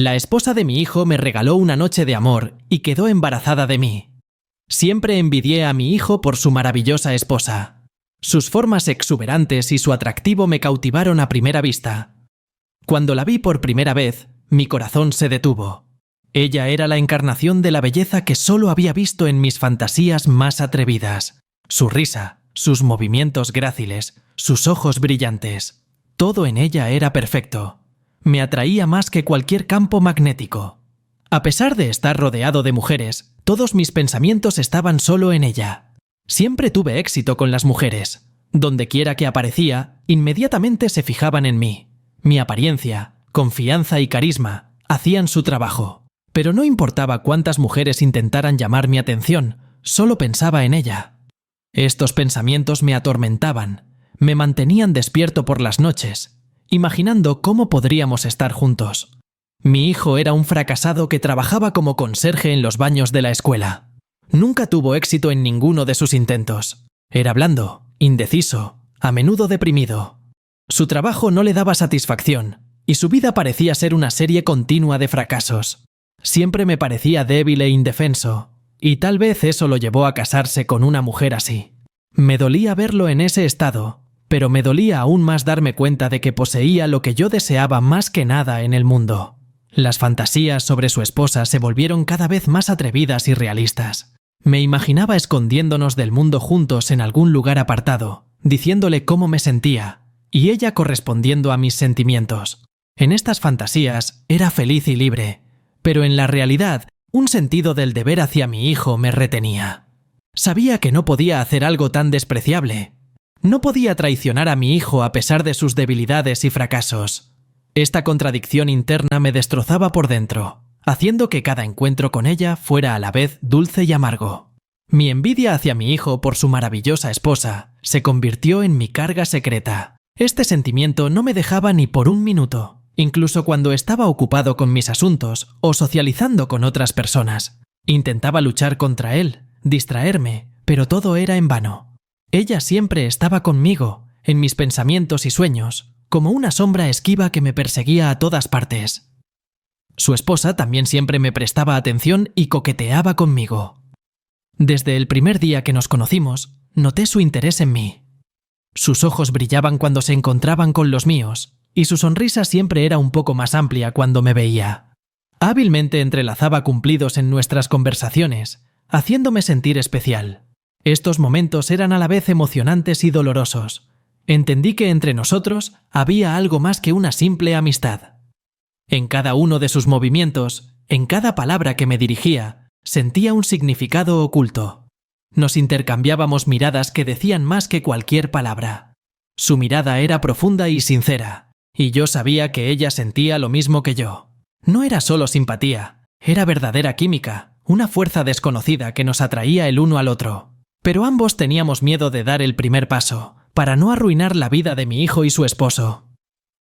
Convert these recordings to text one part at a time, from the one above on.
La esposa de mi hijo me regaló una noche de amor y quedó embarazada de mí. Siempre envidié a mi hijo por su maravillosa esposa. Sus formas exuberantes y su atractivo me cautivaron a primera vista. Cuando la vi por primera vez, mi corazón se detuvo. Ella era la encarnación de la belleza que solo había visto en mis fantasías más atrevidas. Su risa, sus movimientos gráciles, sus ojos brillantes. Todo en ella era perfecto. Me atraía más que cualquier campo magnético. A pesar de estar rodeado de mujeres, todos mis pensamientos estaban solo en ella. Siempre tuve éxito con las mujeres. Dondequiera que aparecía, inmediatamente se fijaban en mí. Mi apariencia, confianza y carisma hacían su trabajo. Pero no importaba cuántas mujeres intentaran llamar mi atención, solo pensaba en ella. Estos pensamientos me atormentaban, me mantenían despierto por las noches, imaginando cómo podríamos estar juntos. Mi hijo era un fracasado que trabajaba como conserje en los baños de la escuela. Nunca tuvo éxito en ninguno de sus intentos. Era blando, indeciso, a menudo deprimido. Su trabajo no le daba satisfacción, y su vida parecía ser una serie continua de fracasos. Siempre me parecía débil e indefenso, y tal vez eso lo llevó a casarse con una mujer así. Me dolía verlo en ese estado, pero me dolía aún más darme cuenta de que poseía lo que yo deseaba más que nada en el mundo. Las fantasías sobre su esposa se volvieron cada vez más atrevidas y realistas. Me imaginaba escondiéndonos del mundo juntos en algún lugar apartado, diciéndole cómo me sentía, y ella correspondiendo a mis sentimientos. En estas fantasías era feliz y libre, pero en la realidad, un sentido del deber hacia mi hijo me retenía. Sabía que no podía hacer algo tan despreciable. No podía traicionar a mi hijo a pesar de sus debilidades y fracasos. Esta contradicción interna me destrozaba por dentro, haciendo que cada encuentro con ella fuera a la vez dulce y amargo. Mi envidia hacia mi hijo por su maravillosa esposa se convirtió en mi carga secreta. Este sentimiento no me dejaba ni por un minuto. Incluso cuando estaba ocupado con mis asuntos o socializando con otras personas. Intentaba luchar contra él, distraerme, pero todo era en vano. Ella siempre estaba conmigo, en mis pensamientos y sueños, como una sombra esquiva que me perseguía a todas partes. Su esposa también siempre me prestaba atención y coqueteaba conmigo. Desde el primer día que nos conocimos, noté su interés en mí. Sus ojos brillaban cuando se encontraban con los míos, y su sonrisa siempre era un poco más amplia cuando me veía. Hábilmente entrelazaba cumplidos en nuestras conversaciones, haciéndome sentir especial. Estos momentos eran a la vez emocionantes y dolorosos. Entendí que entre nosotros había algo más que una simple amistad. En cada uno de sus movimientos, en cada palabra que me dirigía, sentía un significado oculto. Nos intercambiábamos miradas que decían más que cualquier palabra. Su mirada era profunda y sincera. Y yo sabía que ella sentía lo mismo que yo. No era solo simpatía, era verdadera química, una fuerza desconocida que nos atraía el uno al otro. Pero ambos teníamos miedo de dar el primer paso, para no arruinar la vida de mi hijo y su esposo.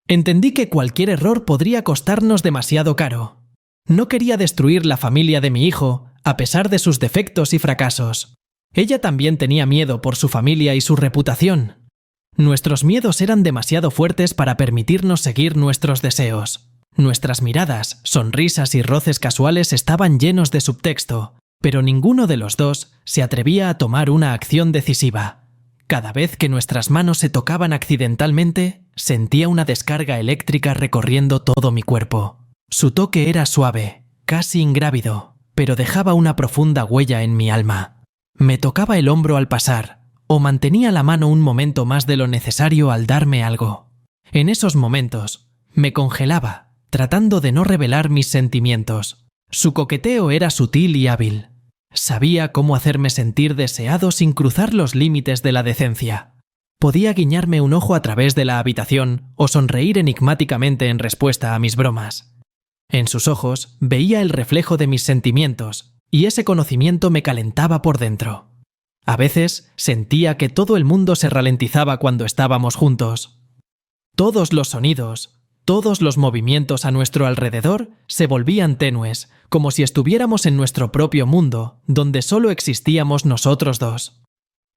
Entendí que cualquier error podría costarnos demasiado caro. No quería destruir la familia de mi hijo, a pesar de sus defectos y fracasos. Ella también tenía miedo por su familia y su reputación. Nuestros miedos eran demasiado fuertes para permitirnos seguir nuestros deseos. Nuestras miradas, sonrisas y roces casuales estaban llenos de subtexto, pero ninguno de los dos se atrevía a tomar una acción decisiva. Cada vez que nuestras manos se tocaban accidentalmente, sentía una descarga eléctrica recorriendo todo mi cuerpo. Su toque era suave, casi ingrávido, pero dejaba una profunda huella en mi alma. Me tocaba el hombro al pasar, o mantenía la mano un momento más de lo necesario al darme algo. En esos momentos, me congelaba, tratando de no revelar mis sentimientos. Su coqueteo era sutil y hábil. Sabía cómo hacerme sentir deseado sin cruzar los límites de la decencia. Podía guiñarme un ojo a través de la habitación o sonreír enigmáticamente en respuesta a mis bromas. En sus ojos veía el reflejo de mis sentimientos, y ese conocimiento me calentaba por dentro. A veces sentía que todo el mundo se ralentizaba cuando estábamos juntos. Todos los sonidos, todos los movimientos a nuestro alrededor se volvían tenues, como si estuviéramos en nuestro propio mundo, donde solo existíamos nosotros dos.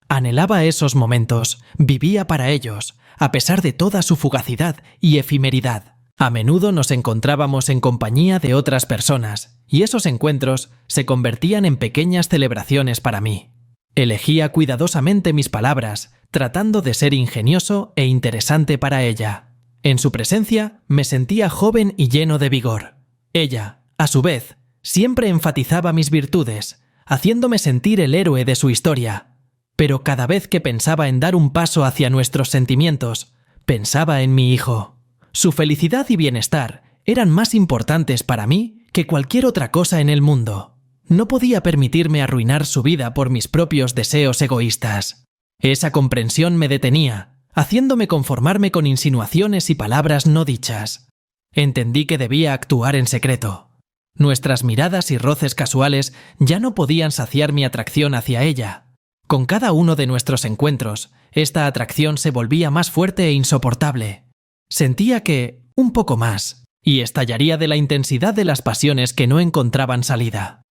Anhelaba esos momentos, vivía para ellos, a pesar de toda su fugacidad y efemeridad. A menudo nos encontrábamos en compañía de otras personas, y esos encuentros se convertían en pequeñas celebraciones para mí. Elegía cuidadosamente mis palabras, tratando de ser ingenioso e interesante para ella. En su presencia me sentía joven y lleno de vigor. Ella, a su vez, siempre enfatizaba mis virtudes, haciéndome sentir el héroe de su historia. Pero cada vez que pensaba en dar un paso hacia nuestros sentimientos, pensaba en mi hijo. Su felicidad y bienestar eran más importantes para mí que cualquier otra cosa en el mundo. No podía permitirme arruinar su vida por mis propios deseos egoístas. Esa comprensión me detenía, haciéndome conformarme con insinuaciones y palabras no dichas. Entendí que debía actuar en secreto. Nuestras miradas y roces casuales ya no podían saciar mi atracción hacia ella. Con cada uno de nuestros encuentros, esta atracción se volvía más fuerte e insoportable. Sentía que, un poco más, y estallaría de la intensidad de las pasiones que no encontraban salida.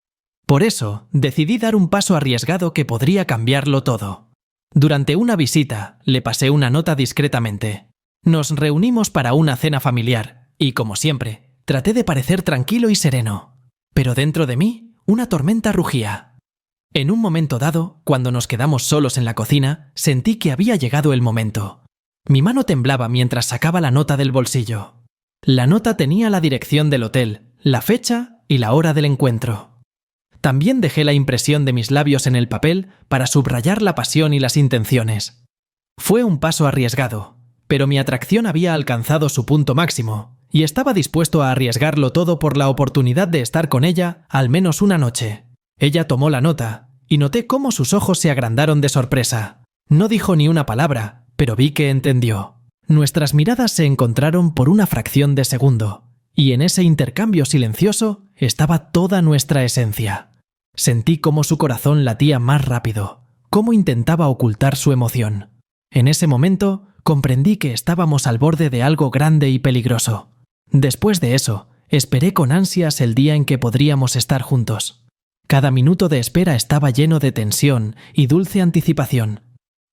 Por eso, decidí dar un paso arriesgado que podría cambiarlo todo. Durante una visita, le pasé una nota discretamente. Nos reunimos para una cena familiar, y como siempre, traté de parecer tranquilo y sereno. Pero dentro de mí, una tormenta rugía. En un momento dado, cuando nos quedamos solos en la cocina, sentí que había llegado el momento. Mi mano temblaba mientras sacaba la nota del bolsillo. La nota tenía la dirección del hotel, la fecha y la hora del encuentro. También dejé la impresión de mis labios en el papel para subrayar la pasión y las intenciones. Fue un paso arriesgado, pero mi atracción había alcanzado su punto máximo y estaba dispuesto a arriesgarlo todo por la oportunidad de estar con ella al menos una noche. Ella tomó la nota y noté cómo sus ojos se agrandaron de sorpresa. No dijo ni una palabra, pero vi que entendió. Nuestras miradas se encontraron por una fracción de segundo, y en ese intercambio silencioso estaba toda nuestra esencia. Sentí cómo su corazón latía más rápido, cómo intentaba ocultar su emoción. En ese momento comprendí que estábamos al borde de algo grande y peligroso. Después de eso, esperé con ansias el día en que podríamos estar juntos. Cada minuto de espera estaba lleno de tensión y dulce anticipación.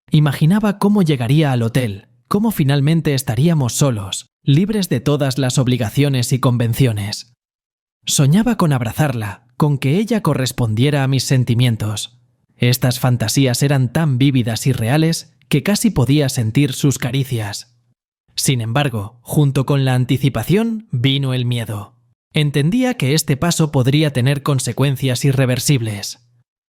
Imaginaba cómo llegaría al hotel, cómo finalmente estaríamos solos, libres de todas las obligaciones y convenciones. Soñaba con abrazarla, con que ella correspondiera a mis sentimientos. Estas fantasías eran tan vívidas y reales que casi podía sentir sus caricias. Sin embargo, junto con la anticipación vino el miedo. Entendía que este paso podría tener consecuencias irreversibles.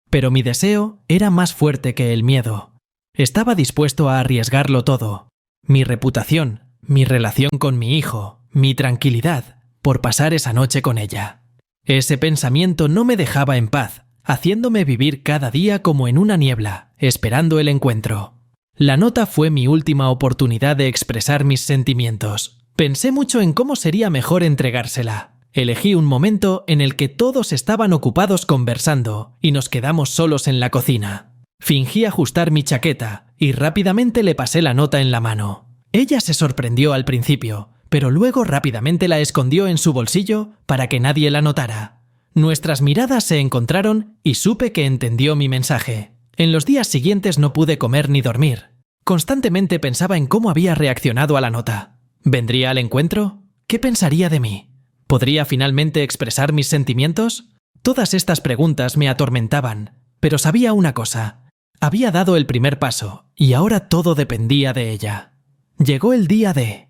Pero mi deseo era más fuerte que el miedo. Estaba dispuesto a arriesgarlo todo. Mi reputación, mi relación con mi hijo, mi tranquilidad, por pasar esa noche con ella. Ese pensamiento no me dejaba en paz, haciéndome vivir cada día como en una niebla, esperando el encuentro. La nota fue mi última oportunidad de expresar mis sentimientos. Pensé mucho en cómo sería mejor entregársela. Elegí un momento en el que todos estaban ocupados conversando y nos quedamos solos en la cocina. Fingí ajustar mi chaqueta y rápidamente le pasé la nota en la mano. Ella se sorprendió al principio, pero luego rápidamente la escondió en su bolsillo para que nadie la notara. Nuestras miradas se encontraron y supe que entendió mi mensaje. En los días siguientes no pude comer ni dormir. Constantemente pensaba en cómo había reaccionado a la nota. ¿Vendría al encuentro? ¿Qué pensaría de mí? ¿Podría finalmente expresar mis sentimientos? Todas estas preguntas me atormentaban, pero sabía una cosa. Había dado el primer paso y ahora todo dependía de ella. Llegó el día D.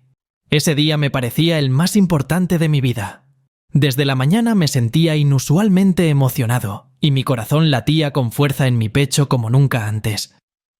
Ese día me parecía el más importante de mi vida. Desde la mañana me sentía inusualmente emocionado y mi corazón latía con fuerza en mi pecho como nunca antes.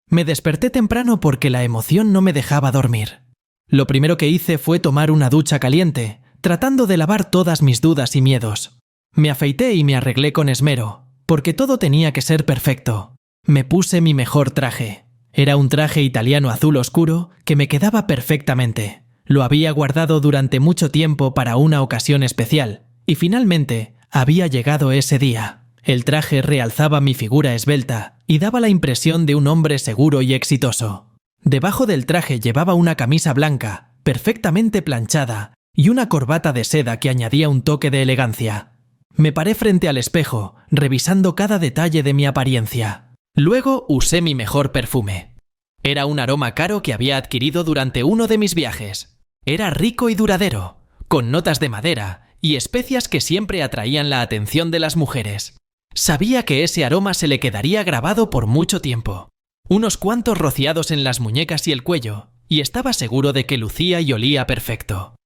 Me desperté temprano porque la emoción no me dejaba dormir. Lo primero que hice fue tomar una ducha caliente, tratando de lavar todas mis dudas y miedos. Me afeité y me arreglé con esmero, porque todo tenía que ser perfecto. Me puse mi mejor traje. Era un traje italiano azul oscuro que me quedaba perfectamente. Lo había guardado durante mucho tiempo para una ocasión especial, y finalmente había llegado ese día. El traje realzaba mi figura esbelta y daba la impresión de un hombre seguro y exitoso. Debajo del traje llevaba una camisa blanca, perfectamente planchada, y una corbata de seda que añadía un toque de elegancia. Me paré frente al espejo, revisando cada detalle de mi apariencia. Luego usé mi mejor perfume. Era un aroma caro que había adquirido durante uno de mis viajes. Era rico y duradero. con notas de madera y especias que siempre atraían la atención de las mujeres. Sabía que ese aroma se le quedaría grabado por mucho tiempo. Unos cuantos rociados en las muñecas y el cuello, y estaba seguro de que lucía y olía perfecto.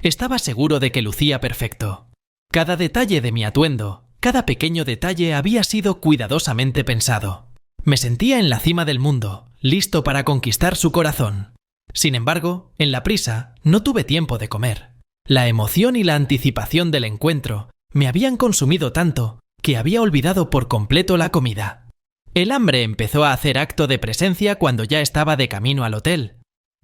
Estaba seguro de que lucía perfecto. Cada detalle de mi atuendo, cada pequeño detalle había sido cuidadosamente pensado. Me sentía en la cima del mundo, listo para conquistar su corazón. Sin embargo, en la prisa, no tuve tiempo de comer. La emoción y la anticipación del encuentro me habían consumido tanto que había olvidado por completo la comida. El hambre empezó a hacer acto de presencia cuando ya estaba de camino al hotel.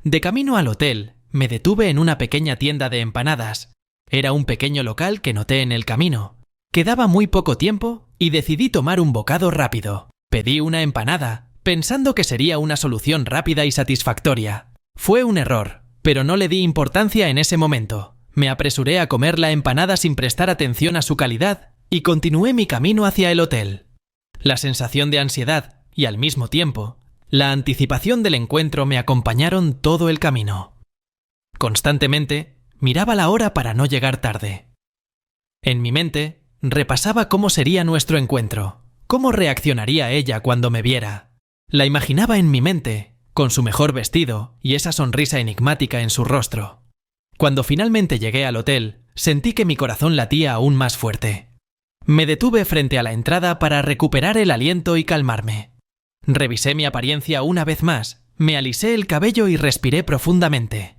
De camino al hotel, me detuve en una pequeña tienda de empanadas. Era un pequeño local que noté en el camino. Quedaba muy poco tiempo y decidí tomar un bocado rápido. Pedí una empanada, pensando que sería una solución rápida y satisfactoria. Fue un error, pero no le di importancia en ese momento. Me apresuré a comer la empanada sin prestar atención a su calidad y continué mi camino hacia el hotel. La sensación de ansiedad y, al mismo tiempo, la anticipación del encuentro me acompañaron todo el camino. Constantemente miraba la hora para no llegar tarde. En mi mente repasaba cómo sería nuestro encuentro, cómo reaccionaría ella cuando me viera. La imaginaba en mi mente, con su mejor vestido y esa sonrisa enigmática en su rostro. Cuando finalmente llegué al hotel, sentí que mi corazón latía aún más fuerte. Me detuve frente a la entrada para recuperar el aliento y calmarme. Revisé mi apariencia una vez más, me alisé el cabello y respiré profundamente.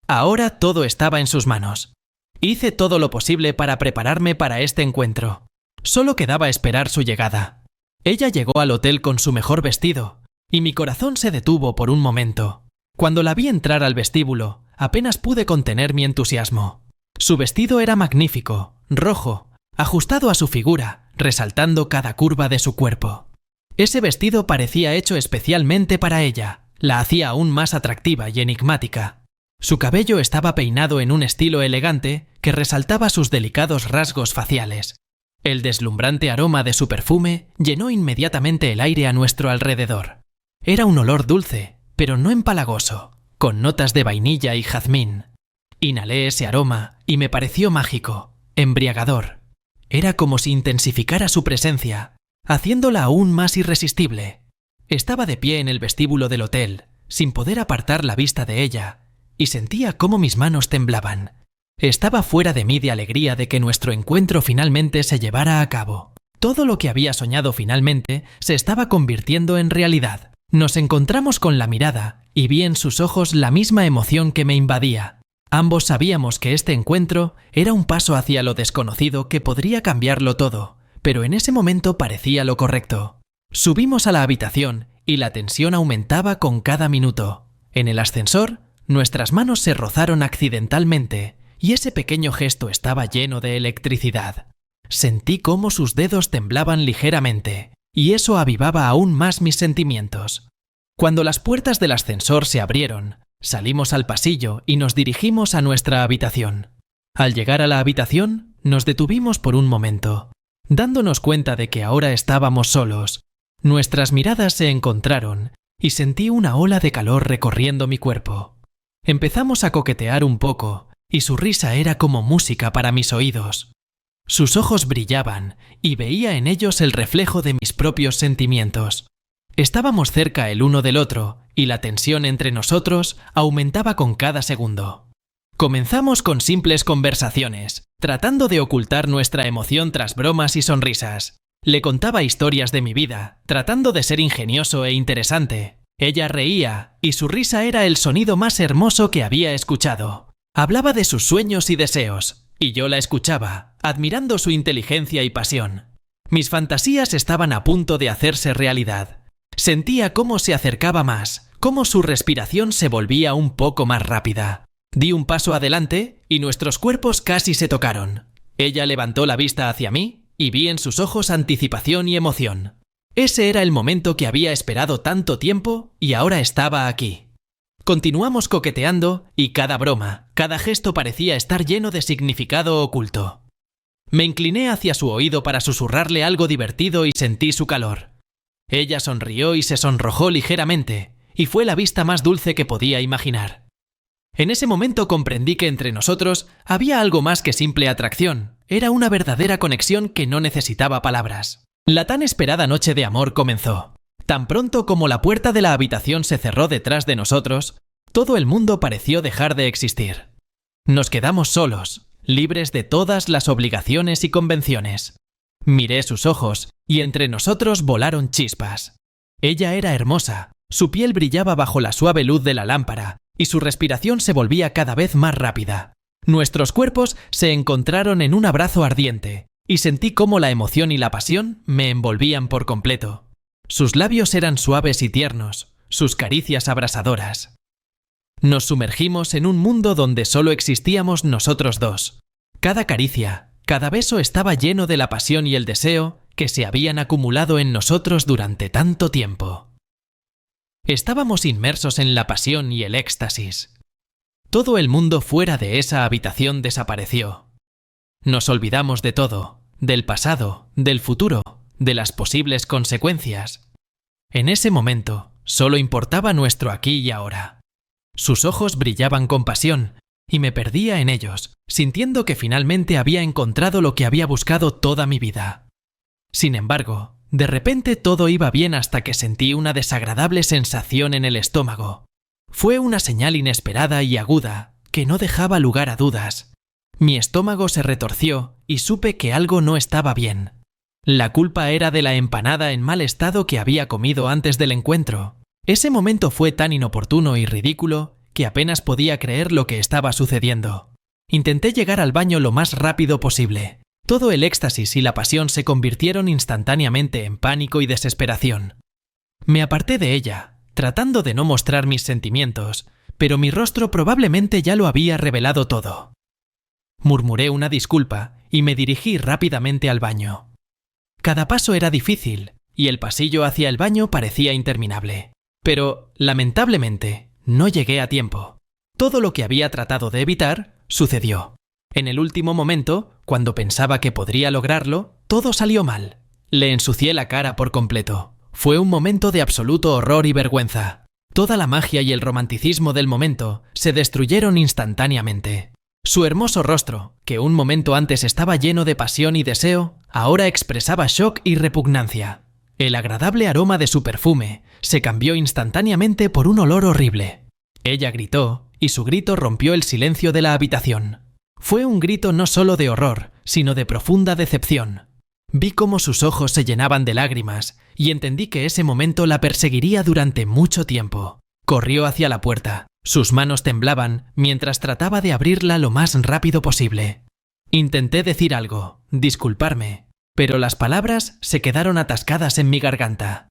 Ahora todo estaba en sus manos. Hice todo lo posible para prepararme para este encuentro. Solo quedaba esperar su llegada. Ella llegó al hotel con su mejor vestido, y mi corazón se detuvo por un momento. Cuando la vi entrar al vestíbulo, apenas pude contener mi entusiasmo. Su vestido era magnífico, rojo, ajustado a su figura, resaltando cada curva de su cuerpo. Ese vestido parecía hecho especialmente para ella, la hacía aún más atractiva y enigmática. Su cabello estaba peinado en un estilo elegante que resaltaba sus delicados rasgos faciales. El deslumbrante aroma de su perfume llenó inmediatamente el aire a nuestro alrededor. Era un olor dulce, pero no empalagoso, con notas de vainilla y jazmín. Inhalé ese aroma y me pareció mágico, embriagador. Era como si intensificara su presencia, haciéndola aún más irresistible. Estaba de pie en el vestíbulo del hotel, sin poder apartar la vista de ella, y sentía cómo mis manos temblaban. Estaba fuera de mí de alegría de que nuestro encuentro finalmente se llevara a cabo. Todo lo que había soñado finalmente se estaba convirtiendo en realidad. Nos encontramos con la mirada y vi en sus ojos la misma emoción que me invadía. Ambos sabíamos que este encuentro era un paso hacia lo desconocido que podría cambiarlo todo, pero en ese momento parecía lo correcto. Subimos a la habitación y la tensión aumentaba con cada minuto. En el ascensor, nuestras manos se rozaron accidentalmente y ese pequeño gesto estaba lleno de electricidad. Sentí cómo sus dedos temblaban ligeramente y eso avivaba aún más mis sentimientos. Cuando las puertas del ascensor se abrieron, salimos al pasillo y nos dirigimos a nuestra habitación. Al llegar a la habitación, nos detuvimos por un momento, dándonos cuenta de que ahora estábamos solos. Nuestras miradas se encontraron y sentí una ola de calor recorriendo mi cuerpo. Empezamos a coquetear un poco y su risa era como música para mis oídos. Sus ojos brillaban y veía en ellos el reflejo de mis propios sentimientos. Estábamos cerca el uno del otro y la tensión entre nosotros aumentaba con cada segundo. Comenzamos con simples conversaciones, tratando de ocultar nuestra emoción tras bromas y sonrisas. Le contaba historias de mi vida, tratando de ser ingenioso e interesante. Ella reía y su risa era el sonido más hermoso que había escuchado. Hablaba de sus sueños y deseos, y yo la escuchaba, admirando su inteligencia y pasión. Mis fantasías estaban a punto de hacerse realidad. Sentía cómo se acercaba más, cómo su respiración se volvía un poco más rápida. Di un paso adelante y nuestros cuerpos casi se tocaron. Ella levantó la vista hacia mí y vi en sus ojos anticipación y emoción. Ese era el momento que había esperado tanto tiempo y ahora estaba aquí. Continuamos coqueteando y cada broma, cada gesto parecía estar lleno de significado oculto. Me incliné hacia su oído para susurrarle algo divertido y sentí su calor. Ella sonrió y se sonrojó ligeramente, y fue la vista más dulce que podía imaginar. En ese momento comprendí que entre nosotros había algo más que simple atracción. Era una verdadera conexión que no necesitaba palabras. La tan esperada noche de amor comenzó. Tan pronto como la puerta de la habitación se cerró detrás de nosotros, todo el mundo pareció dejar de existir. Nos quedamos solos, libres de todas las obligaciones y convenciones. Miré sus ojos y entre nosotros volaron chispas. Ella era hermosa, su piel brillaba bajo la suave luz de la lámpara y su respiración se volvía cada vez más rápida. Nuestros cuerpos se encontraron en un abrazo ardiente y sentí cómo la emoción y la pasión me envolvían por completo. Sus labios eran suaves y tiernos, sus caricias abrasadoras. Nos sumergimos en un mundo donde solo existíamos nosotros dos. Cada caricia, cada beso estaba lleno de la pasión y el deseo que se habían acumulado en nosotros durante tanto tiempo. Estábamos inmersos en la pasión y el éxtasis. Todo el mundo fuera de esa habitación desapareció. Nos olvidamos de todo, del pasado, del futuro, de las posibles consecuencias. En ese momento, solo importaba nuestro aquí y ahora. Sus ojos brillaban con pasión, y me perdía en ellos, sintiendo que finalmente había encontrado lo que había buscado toda mi vida. Sin embargo, de repente todo iba bien hasta que sentí una desagradable sensación en el estómago. Fue una señal inesperada y aguda, que no dejaba lugar a dudas. Mi estómago se retorció y supe que algo no estaba bien. La culpa era de la empanada en mal estado que había comido antes del encuentro. Ese momento fue tan inoportuno y ridículo que apenas podía creer lo que estaba sucediendo. Intenté llegar al baño lo más rápido posible. Todo el éxtasis y la pasión se convirtieron instantáneamente en pánico y desesperación. Me aparté de ella, tratando de no mostrar mis sentimientos, pero mi rostro probablemente ya lo había revelado todo. Murmuré una disculpa y me dirigí rápidamente al baño. Cada paso era difícil y el pasillo hacia el baño parecía interminable. Pero, lamentablemente, no llegué a tiempo. Todo lo que había tratado de evitar sucedió. En el último momento, cuando pensaba que podría lograrlo, todo salió mal. Le ensucié la cara por completo. Fue un momento de absoluto horror y vergüenza. Toda la magia y el romanticismo del momento se destruyeron instantáneamente. Su hermoso rostro, que un momento antes estaba lleno de pasión y deseo, ahora expresaba shock y repugnancia. El agradable aroma de su perfume se cambió instantáneamente por un olor horrible. Ella gritó, y su grito rompió el silencio de la habitación. Fue un grito no solo de horror, sino de profunda decepción. Vi cómo sus ojos se llenaban de lágrimas y entendí que ese momento la perseguiría durante mucho tiempo. Corrió hacia la puerta. Sus manos temblaban mientras trataba de abrirla lo más rápido posible. Intenté decir algo, disculparme, pero las palabras se quedaron atascadas en mi garganta.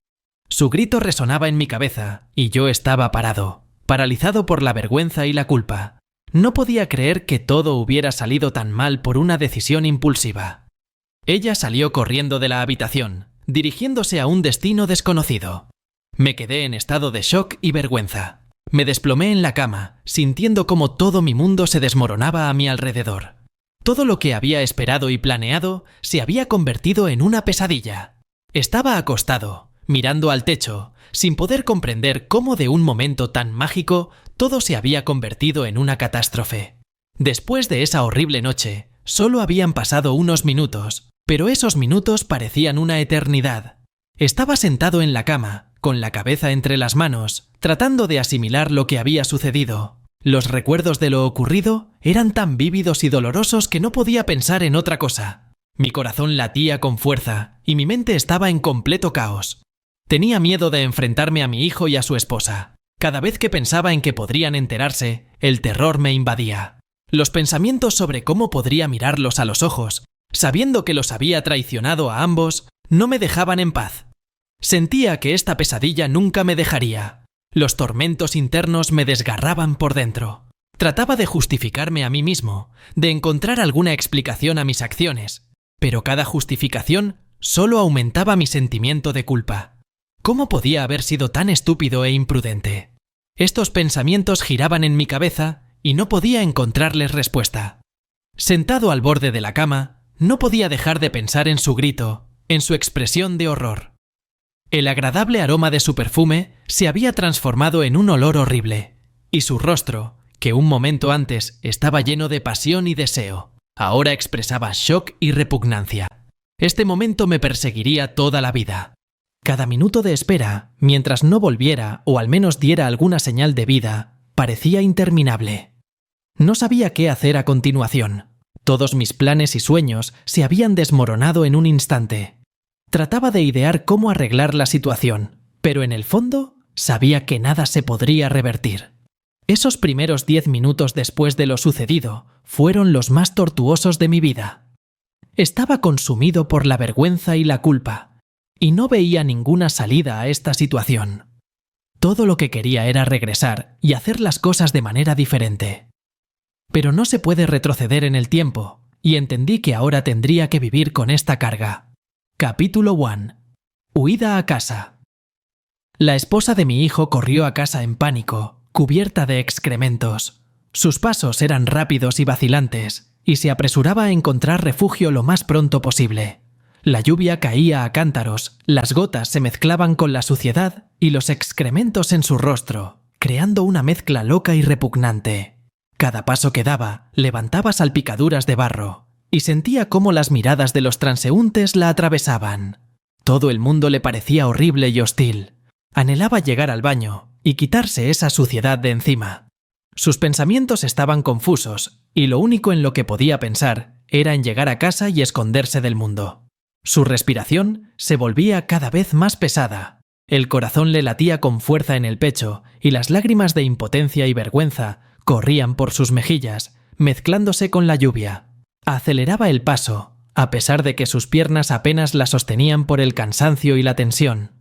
Su grito resonaba en mi cabeza y yo estaba parado, paralizado por la vergüenza y la culpa. No podía creer que todo hubiera salido tan mal por una decisión impulsiva. Ella salió corriendo de la habitación, dirigiéndose a un destino desconocido. Me quedé en estado de shock y vergüenza. Me desplomé en la cama, sintiendo cómo todo mi mundo se desmoronaba a mi alrededor. Todo lo que había esperado y planeado se había convertido en una pesadilla. Estaba acostado, mirando al techo, sin poder comprender cómo de un momento tan mágico todo se había convertido en una catástrofe. Después de esa horrible noche, solo habían pasado unos minutos, pero esos minutos parecían una eternidad. Estaba sentado en la cama, con la cabeza entre las manos, tratando de asimilar lo que había sucedido. Los recuerdos de lo ocurrido eran tan vívidos y dolorosos que no podía pensar en otra cosa. Mi corazón latía con fuerza y mi mente estaba en completo caos. Tenía miedo de enfrentarme a mi hijo y a su esposa. Cada vez que pensaba en que podrían enterarse, el terror me invadía. Los pensamientos sobre cómo podría mirarlos a los ojos, sabiendo que los había traicionado a ambos, no me dejaban en paz. Sentía que esta pesadilla nunca me dejaría. Los tormentos internos me desgarraban por dentro. Trataba de justificarme a mí mismo, de encontrar alguna explicación a mis acciones, pero cada justificación solo aumentaba mi sentimiento de culpa. ¿Cómo podía haber sido tan estúpido e imprudente? Estos pensamientos giraban en mi cabeza y no podía encontrarles respuesta. Sentado al borde de la cama, no podía dejar de pensar en su grito, en su expresión de horror. El agradable aroma de su perfume se había transformado en un olor horrible, y su rostro, que un momento antes estaba lleno de pasión y deseo. Ahora expresaba shock y repugnancia. Este momento me perseguiría toda la vida. Cada minuto de espera, mientras no volviera o al menos diera alguna señal de vida, parecía interminable. No sabía qué hacer a continuación. Todos mis planes y sueños se habían desmoronado en un instante. Trataba de idear cómo arreglar la situación, pero en el fondo sabía que nada se podría revertir. Esos primeros 10 minutos después de lo sucedido fueron los más tortuosos de mi vida. Estaba consumido por la vergüenza y la culpa, y no veía ninguna salida a esta situación. Todo lo que quería era regresar y hacer las cosas de manera diferente. Pero no se puede retroceder en el tiempo, y entendí que ahora tendría que vivir con esta carga. Capítulo 1. Huida a casa. La esposa de mi hijo corrió a casa en pánico, cubierta de excrementos. Sus pasos eran rápidos y vacilantes, y se apresuraba a encontrar refugio lo más pronto posible. La lluvia caía a cántaros, las gotas se mezclaban con la suciedad y los excrementos en su rostro, creando una mezcla loca y repugnante. Cada paso que daba levantaba salpicaduras de barro, y sentía cómo las miradas de los transeúntes la atravesaban. Todo el mundo le parecía horrible y hostil. Anhelaba llegar al baño y quitarse esa suciedad de encima. Sus pensamientos estaban confusos, y lo único en lo que podía pensar era en llegar a casa y esconderse del mundo. Su respiración se volvía cada vez más pesada. El corazón le latía con fuerza en el pecho, y las lágrimas de impotencia y vergüenza corrían por sus mejillas, mezclándose con la lluvia. Aceleraba el paso, a pesar de que sus piernas apenas la sostenían por el cansancio y la tensión.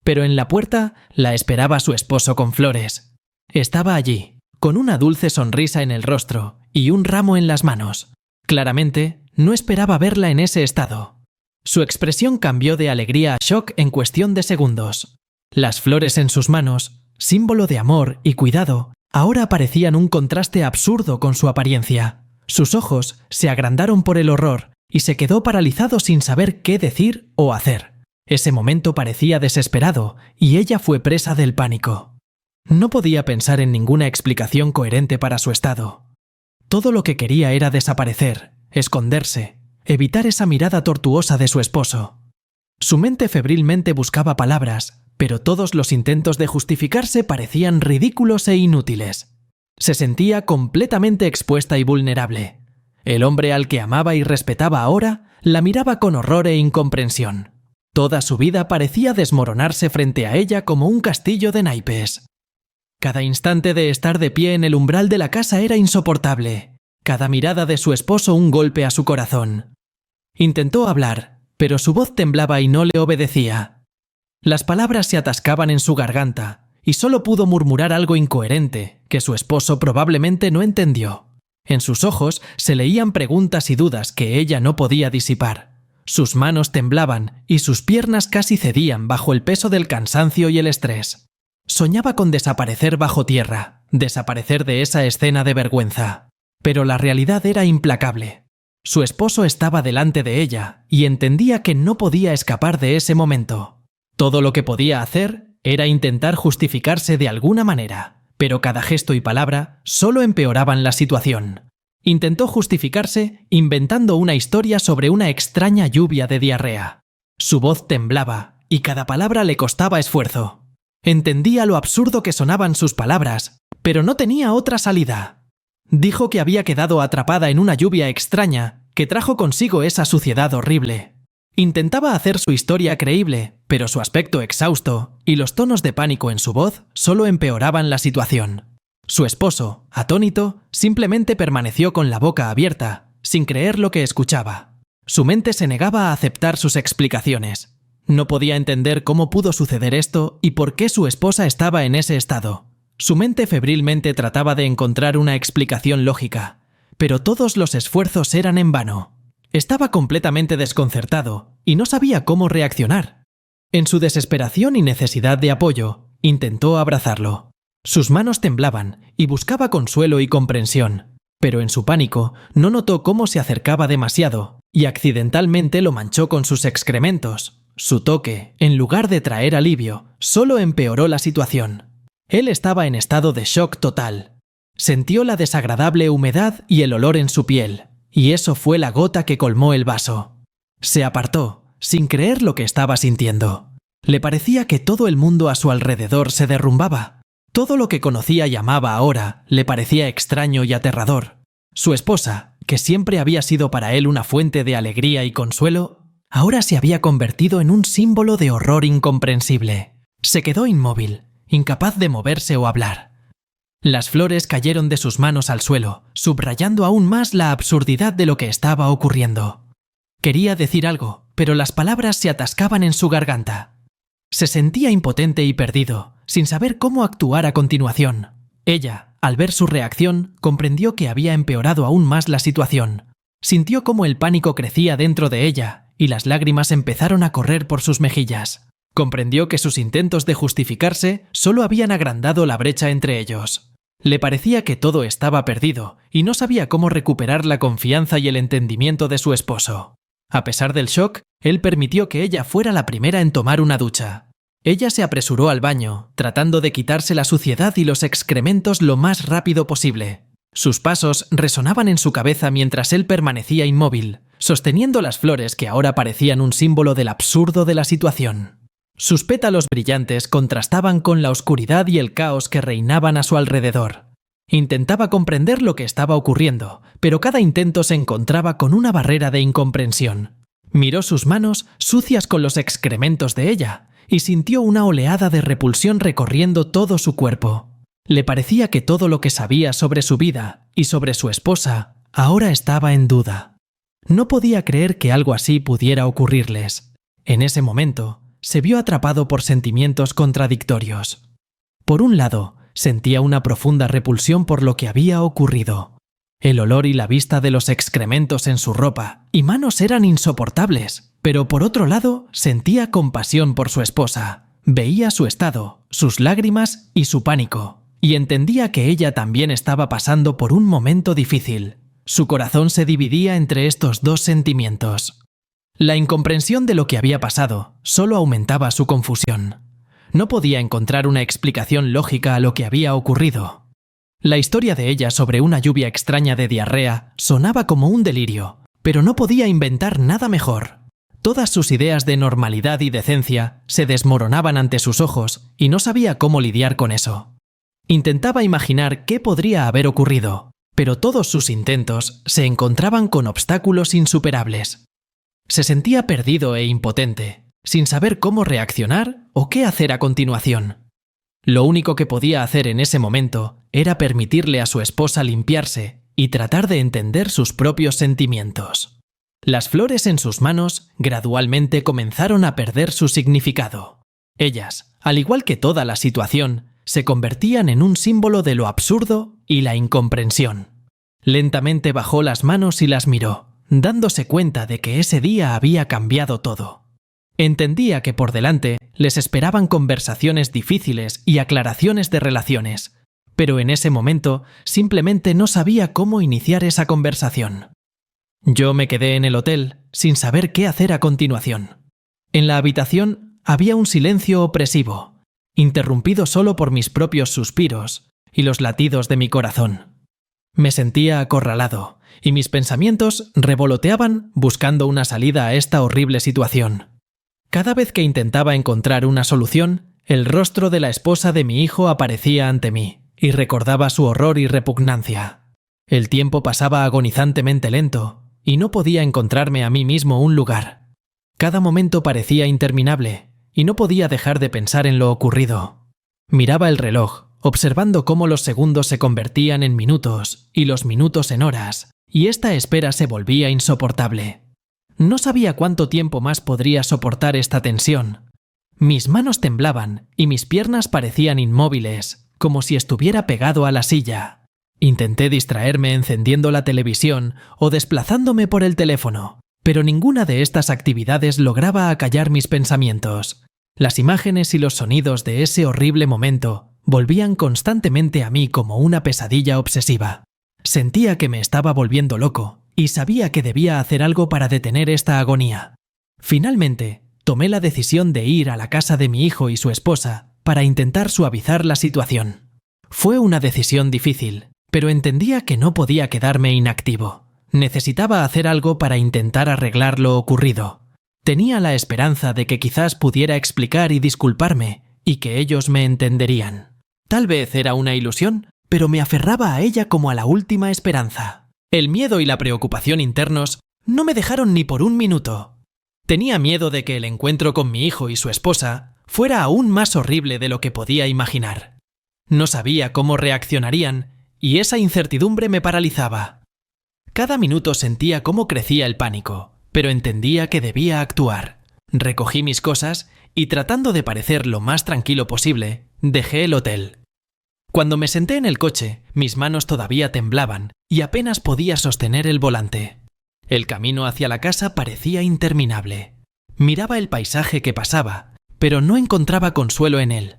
Pero en la puerta la esperaba su esposo con flores. Estaba allí, con una dulce sonrisa en el rostro y un ramo en las manos. Claramente, no esperaba verla en ese estado. Su expresión cambió de alegría a shock en cuestión de segundos. Las flores en sus manos, símbolo de amor y cuidado, ahora parecían un contraste absurdo con su apariencia. Sus ojos se agrandaron por el horror y se quedó paralizado sin saber qué decir o hacer. Ese momento parecía desesperado y ella fue presa del pánico. No podía pensar en ninguna explicación coherente para su estado. Todo lo que quería era desaparecer, esconderse, evitar esa mirada tortuosa de su esposo. Su mente febrilmente buscaba palabras, pero todos los intentos de justificarse parecían ridículos e inútiles. Se sentía completamente expuesta y vulnerable. El hombre al que amaba y respetaba ahora la miraba con horror e incomprensión. Toda su vida parecía desmoronarse frente a ella como un castillo de naipes. Cada instante de estar de pie en el umbral de la casa era insoportable. Cada mirada de su esposo un golpe a su corazón. Intentó hablar, pero su voz temblaba y no le obedecía. Las palabras se atascaban en su garganta, y solo pudo murmurar algo incoherente, que su esposo probablemente no entendió. En sus ojos se leían preguntas y dudas que ella no podía disipar. Sus manos temblaban y sus piernas casi cedían bajo el peso del cansancio y el estrés. Soñaba con desaparecer bajo tierra, desaparecer de esa escena de vergüenza. Pero la realidad era implacable. Su esposo estaba delante de ella y entendía que no podía escapar de ese momento. Todo lo que podía hacer era intentar justificarse de alguna manera, pero cada gesto y palabra solo empeoraban la situación. Intentó justificarse inventando una historia sobre una extraña lluvia de diarrea. Su voz temblaba y cada palabra le costaba esfuerzo. Entendía lo absurdo que sonaban sus palabras, pero no tenía otra salida. Dijo que había quedado atrapada en una lluvia extraña que trajo consigo esa suciedad horrible. Intentaba hacer su historia creíble, pero su aspecto exhausto y los tonos de pánico en su voz solo empeoraban la situación. Su esposo, atónito, simplemente permaneció con la boca abierta, sin creer lo que escuchaba. Su mente se negaba a aceptar sus explicaciones. No podía entender cómo pudo suceder esto y por qué su esposa estaba en ese estado. Su mente febrilmente trataba de encontrar una explicación lógica, pero todos los esfuerzos eran en vano. Estaba completamente desconcertado y no sabía cómo reaccionar. En su desesperación y necesidad de apoyo, intentó abrazarlo. Sus manos temblaban y buscaba consuelo y comprensión, pero en su pánico no notó cómo se acercaba demasiado y accidentalmente lo manchó con sus excrementos. Su toque, en lugar de traer alivio, solo empeoró la situación. Él estaba en estado de shock total. Sintió la desagradable humedad y el olor en su piel, y eso fue la gota que colmó el vaso. Se apartó, sin creer lo que estaba sintiendo. Le parecía que todo el mundo a su alrededor se derrumbaba. Todo lo que conocía y amaba ahora le parecía extraño y aterrador. Su esposa, que siempre había sido para él una fuente de alegría y consuelo, ahora se había convertido en un símbolo de horror incomprensible. Se quedó inmóvil, incapaz de moverse o hablar. Las flores cayeron de sus manos al suelo, subrayando aún más la absurdidad de lo que estaba ocurriendo. Quería decir algo, pero las palabras se atascaban en su garganta. Se sentía impotente y perdido, sin saber cómo actuar a continuación. Ella, al ver su reacción, comprendió que había empeorado aún más la situación. Sintió cómo el pánico crecía dentro de ella, y las lágrimas empezaron a correr por sus mejillas. Comprendió que sus intentos de justificarse solo habían agrandado la brecha entre ellos. Le parecía que todo estaba perdido, y no sabía cómo recuperar la confianza y el entendimiento de su esposo. A pesar del shock, él permitió que ella fuera la primera en tomar una ducha. Ella se apresuró al baño, tratando de quitarse la suciedad y los excrementos lo más rápido posible. Sus pasos resonaban en su cabeza mientras él permanecía inmóvil, sosteniendo las flores que ahora parecían un símbolo del absurdo de la situación. Sus pétalos brillantes contrastaban con la oscuridad y el caos que reinaban a su alrededor. Intentaba comprender lo que estaba ocurriendo, pero cada intento se encontraba con una barrera de incomprensión. Miró sus manos, sucias con los excrementos de ella, y sintió una oleada de repulsión recorriendo todo su cuerpo. Le parecía que todo lo que sabía sobre su vida y sobre su esposa ahora estaba en duda. No podía creer que algo así pudiera ocurrirles. En ese momento, se vio atrapado por sentimientos contradictorios. Por un lado, sentía una profunda repulsión por lo que había ocurrido. El olor y la vista de los excrementos en su ropa y manos eran insoportables, pero por otro lado, sentía compasión por su esposa. Veía su estado, sus lágrimas y su pánico, y entendía que ella también estaba pasando por un momento difícil. Su corazón se dividía entre estos dos sentimientos. La incomprensión de lo que había pasado solo aumentaba su confusión. No podía encontrar una explicación lógica a lo que había ocurrido. La historia de ella sobre una lluvia extraña de diarrea sonaba como un delirio, pero no podía inventar nada mejor. Todas sus ideas de normalidad y decencia se desmoronaban ante sus ojos y no sabía cómo lidiar con eso. Intentaba imaginar qué podría haber ocurrido, pero todos sus intentos se encontraban con obstáculos insuperables. Se sentía perdido e impotente, sin saber cómo reaccionar o qué hacer a continuación. Lo único que podía hacer en ese momento era permitirle a su esposa limpiarse y tratar de entender sus propios sentimientos. Las flores en sus manos gradualmente comenzaron a perder su significado. Ellas, al igual que toda la situación, se convertían en un símbolo de lo absurdo y la incomprensión. Lentamente bajó las manos y las miró, dándose cuenta de que ese día había cambiado todo. Entendía que por delante les esperaban conversaciones difíciles y aclaraciones de relaciones, pero en ese momento simplemente no sabía cómo iniciar esa conversación. Yo me quedé en el hotel sin saber qué hacer a continuación. En la habitación había un silencio opresivo, interrumpido solo por mis propios suspiros y los latidos de mi corazón. Me sentía acorralado y mis pensamientos revoloteaban buscando una salida a esta horrible situación. Cada vez que intentaba encontrar una solución, el rostro de la esposa de mi hijo aparecía ante mí y recordaba su horror y repugnancia. El tiempo pasaba agonizantemente lento y no podía encontrarme a mí mismo un lugar. Cada momento parecía interminable y no podía dejar de pensar en lo ocurrido. Miraba el reloj, observando cómo los segundos se convertían en minutos y los minutos en horas, y esta espera se volvía insoportable. No sabía cuánto tiempo más podría soportar esta tensión. Mis manos temblaban y mis piernas parecían inmóviles, como si estuviera pegado a la silla. Intenté distraerme encendiendo la televisión o desplazándome por el teléfono, pero ninguna de estas actividades lograba acallar mis pensamientos. Las imágenes y los sonidos de ese horrible momento volvían constantemente a mí como una pesadilla obsesiva. Sentía que me estaba volviendo loco y sabía que debía hacer algo para detener esta agonía. Finalmente, tomé la decisión de ir a la casa de mi hijo y su esposa para intentar suavizar la situación. Fue una decisión difícil, pero entendía que no podía quedarme inactivo. Necesitaba hacer algo para intentar arreglar lo ocurrido. Tenía la esperanza de que quizás pudiera explicar y disculparme, y que ellos me entenderían. Tal vez era una ilusión, pero me aferraba a ella como a la última esperanza. El miedo y la preocupación internos no me dejaron ni por un minuto. Tenía miedo de que el encuentro con mi hijo y su esposa fuera aún más horrible de lo que podía imaginar. No sabía cómo reaccionarían, y esa incertidumbre me paralizaba. Cada minuto sentía cómo crecía el pánico, pero entendía que debía actuar. Recogí mis cosas y, tratando de parecer lo más tranquilo posible, dejé el hotel. Cuando me senté en el coche, mis manos todavía temblaban y apenas podía sostener el volante. El camino hacia la casa parecía interminable. Miraba el paisaje que pasaba, pero no encontraba consuelo en él.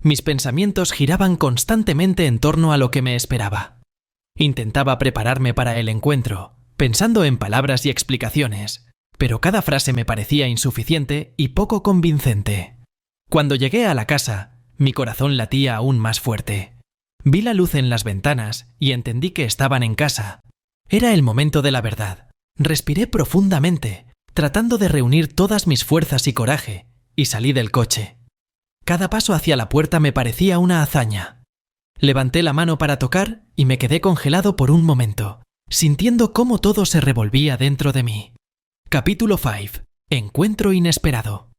Mis pensamientos giraban constantemente en torno a lo que me esperaba. Intentaba prepararme para el encuentro, pensando en palabras y explicaciones, pero cada frase me parecía insuficiente y poco convincente. Cuando llegué a la casa, mi corazón latía aún más fuerte. Vi la luz en las ventanas y entendí que estaban en casa. Era el momento de la verdad. Respiré profundamente, tratando de reunir todas mis fuerzas y coraje, y salí del coche. Cada paso hacia la puerta me parecía una hazaña. Levanté la mano para tocar y me quedé congelado por un momento, sintiendo cómo todo se revolvía dentro de mí. Capítulo 5. Encuentro inesperado.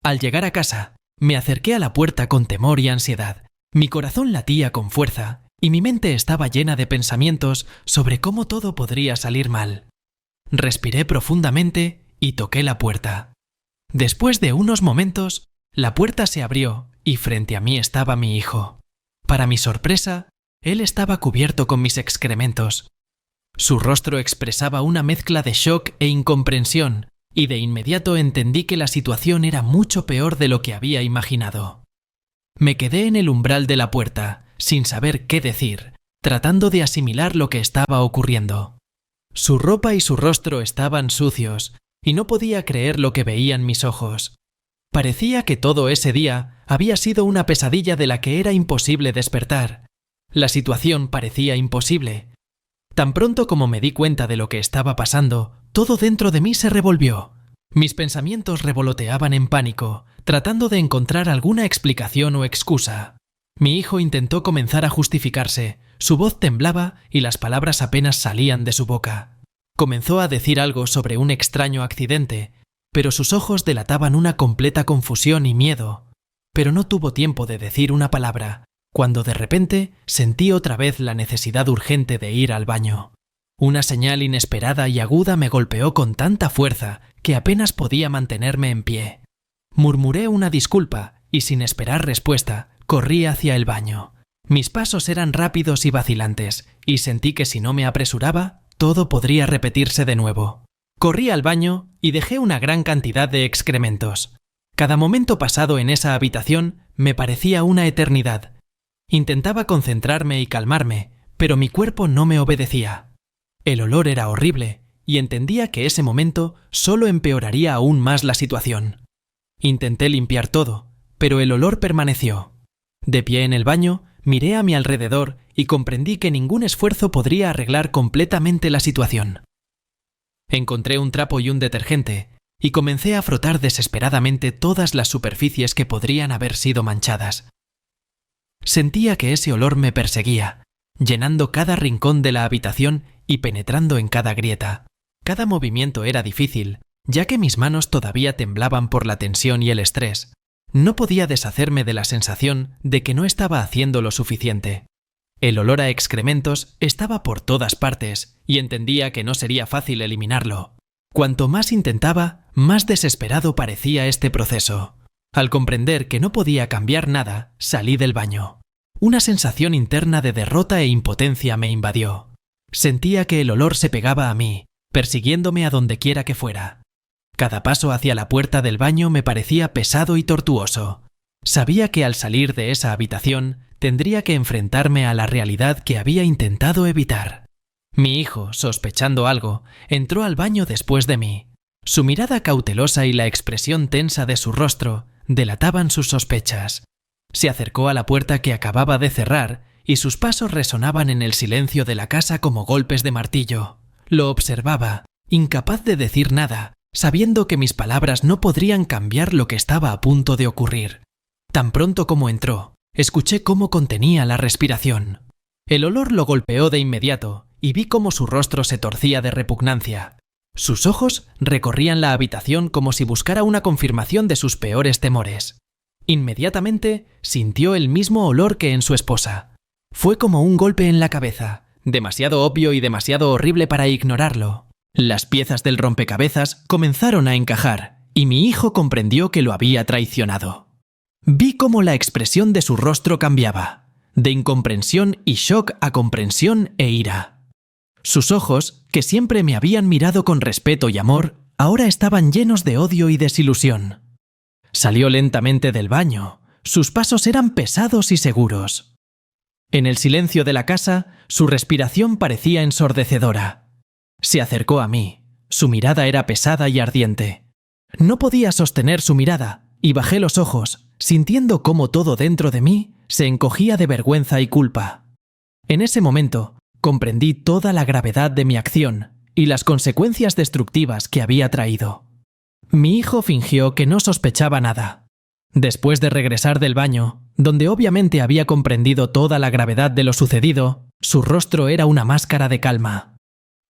Al llegar a casa, me acerqué a la puerta con temor y ansiedad. Mi corazón latía con fuerza y mi mente estaba llena de pensamientos sobre cómo todo podría salir mal. Respiré profundamente y toqué la puerta. Después de unos momentos, la puerta se abrió y frente a mí estaba mi hijo. Para mi sorpresa, él estaba cubierto con mis excrementos. Su rostro expresaba una mezcla de shock e incomprensión, y de inmediato entendí que la situación era mucho peor de lo que había imaginado. Me quedé en el umbral de la puerta, sin saber qué decir, tratando de asimilar lo que estaba ocurriendo. Su ropa y su rostro estaban sucios, y no podía creer lo que veían mis ojos. Parecía que todo ese día había sido una pesadilla de la que era imposible despertar. La situación parecía imposible. Tan pronto como me di cuenta de lo que estaba pasando, todo dentro de mí se revolvió. Mis pensamientos revoloteaban en pánico, tratando de encontrar alguna explicación o excusa. Mi hijo intentó comenzar a justificarse, su voz temblaba y las palabras apenas salían de su boca. Comenzó a decir algo sobre un extraño accidente, pero sus ojos delataban una completa confusión y miedo. Pero no tuvo tiempo de decir una palabra, cuando de repente sentí otra vez la necesidad urgente de ir al baño. Una señal inesperada y aguda me golpeó con tanta fuerza que apenas podía mantenerme en pie. Murmuré una disculpa y, sin esperar respuesta, corrí hacia el baño. Mis pasos eran rápidos y vacilantes, y sentí que si no me apresuraba, todo podría repetirse de nuevo. Corrí al baño y dejé una gran cantidad de excrementos. Cada momento pasado en esa habitación me parecía una eternidad. Intentaba concentrarme y calmarme, pero mi cuerpo no me obedecía. El olor era horrible, y entendía que ese momento solo empeoraría aún más la situación. Intenté limpiar todo, pero el olor permaneció. De pie en el baño, miré a mi alrededor y comprendí que ningún esfuerzo podría arreglar completamente la situación. Encontré un trapo y un detergente, y comencé a frotar desesperadamente todas las superficies que podrían haber sido manchadas. Sentía que ese olor me perseguía, llenando cada rincón de la habitación y penetrando en cada grieta. Cada movimiento era difícil, ya que mis manos todavía temblaban por la tensión y el estrés. No podía deshacerme de la sensación de que no estaba haciendo lo suficiente. El olor a excrementos estaba por todas partes y entendía que no sería fácil eliminarlo. Cuanto más intentaba, más desesperado parecía este proceso. Al comprender que no podía cambiar nada, salí del baño. Una sensación interna de derrota e impotencia me invadió. Sentía que el olor se pegaba a mí, persiguiéndome a donde quiera que fuera. Cada paso hacia la puerta del baño me parecía pesado y tortuoso. Sabía que al salir de esa habitación tendría que enfrentarme a la realidad que había intentado evitar. Mi hijo, sospechando algo, entró al baño después de mí. Su mirada cautelosa y la expresión tensa de su rostro delataban sus sospechas. Se acercó a la puerta que acababa de cerrar y sus pasos resonaban en el silencio de la casa como golpes de martillo. Lo observaba, incapaz de decir nada, sabiendo que mis palabras no podrían cambiar lo que estaba a punto de ocurrir. Tan pronto como entró, escuché cómo contenía la respiración. El olor lo golpeó de inmediato y vi cómo su rostro se torcía de repugnancia. Sus ojos recorrían la habitación como si buscara una confirmación de sus peores temores. Inmediatamente sintió el mismo olor que en su esposa. Fue como un golpe en la cabeza, demasiado obvio y demasiado horrible para ignorarlo. Las piezas del rompecabezas comenzaron a encajar y mi hijo comprendió que lo había traicionado. Vi cómo la expresión de su rostro cambiaba, de incomprensión y shock a comprensión e ira. Sus ojos, que siempre me habían mirado con respeto y amor, ahora estaban llenos de odio y desilusión. Salió lentamente del baño. Sus pasos eran pesados y seguros. En el silencio de la casa, su respiración parecía ensordecedora. Se acercó a mí. Su mirada era pesada y ardiente. No podía sostener su mirada, y bajé los ojos, sintiendo cómo todo dentro de mí se encogía de vergüenza y culpa. En ese momento, comprendí toda la gravedad de mi acción y las consecuencias destructivas que había traído. Mi hijo fingió que no sospechaba nada. Después de regresar del baño, donde obviamente había comprendido toda la gravedad de lo sucedido, su rostro era una máscara de calma.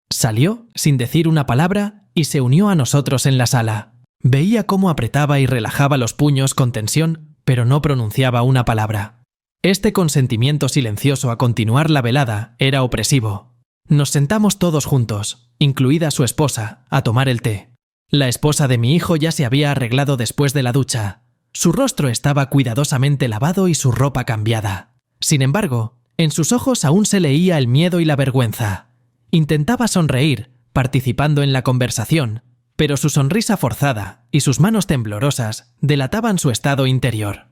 Salió sin decir una palabra y se unió a nosotros en la sala. Veía cómo apretaba y relajaba los puños con tensión, pero no pronunciaba una palabra. Este consentimiento silencioso a continuar la velada era opresivo. Nos sentamos todos juntos, incluida su esposa, a tomar el té. La esposa de mi hijo ya se había arreglado después de la ducha. Su rostro estaba cuidadosamente lavado y su ropa cambiada. Sin embargo, en sus ojos aún se leía el miedo y la vergüenza. Intentaba sonreír, participando en la conversación, pero su sonrisa forzada y sus manos temblorosas delataban su estado interior.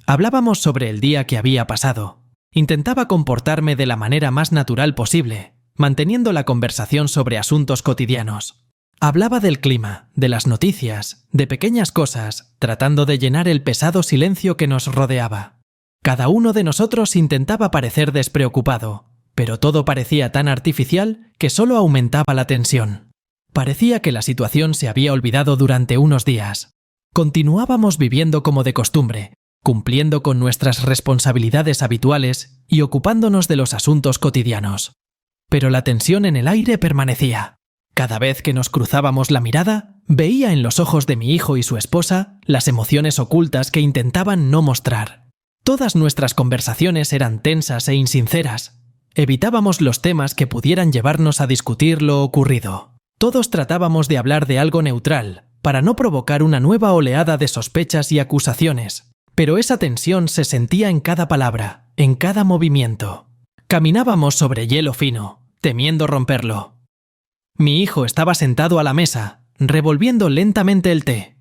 Hablábamos sobre el día que había pasado. Intentaba comportarme de la manera más natural posible, manteniendo la conversación sobre asuntos cotidianos. Hablaba del clima, de las noticias, de pequeñas cosas, tratando de llenar el pesado silencio que nos rodeaba. Cada uno de nosotros intentaba parecer despreocupado, pero todo parecía tan artificial que solo aumentaba la tensión. Parecía que la situación se había olvidado durante unos días. Continuábamos viviendo como de costumbre, cumpliendo con nuestras responsabilidades habituales y ocupándonos de los asuntos cotidianos. Pero la tensión en el aire permanecía. Cada vez que nos cruzábamos la mirada, veía en los ojos de mi hijo y su esposa las emociones ocultas que intentaban no mostrar. Todas nuestras conversaciones eran tensas e insinceras. Evitábamos los temas que pudieran llevarnos a discutir lo ocurrido. Todos tratábamos de hablar de algo neutral, para no provocar una nueva oleada de sospechas y acusaciones. Pero esa tensión se sentía en cada palabra, en cada movimiento. Caminábamos sobre hielo fino, temiendo romperlo. Mi hijo estaba sentado a la mesa, revolviendo lentamente el té.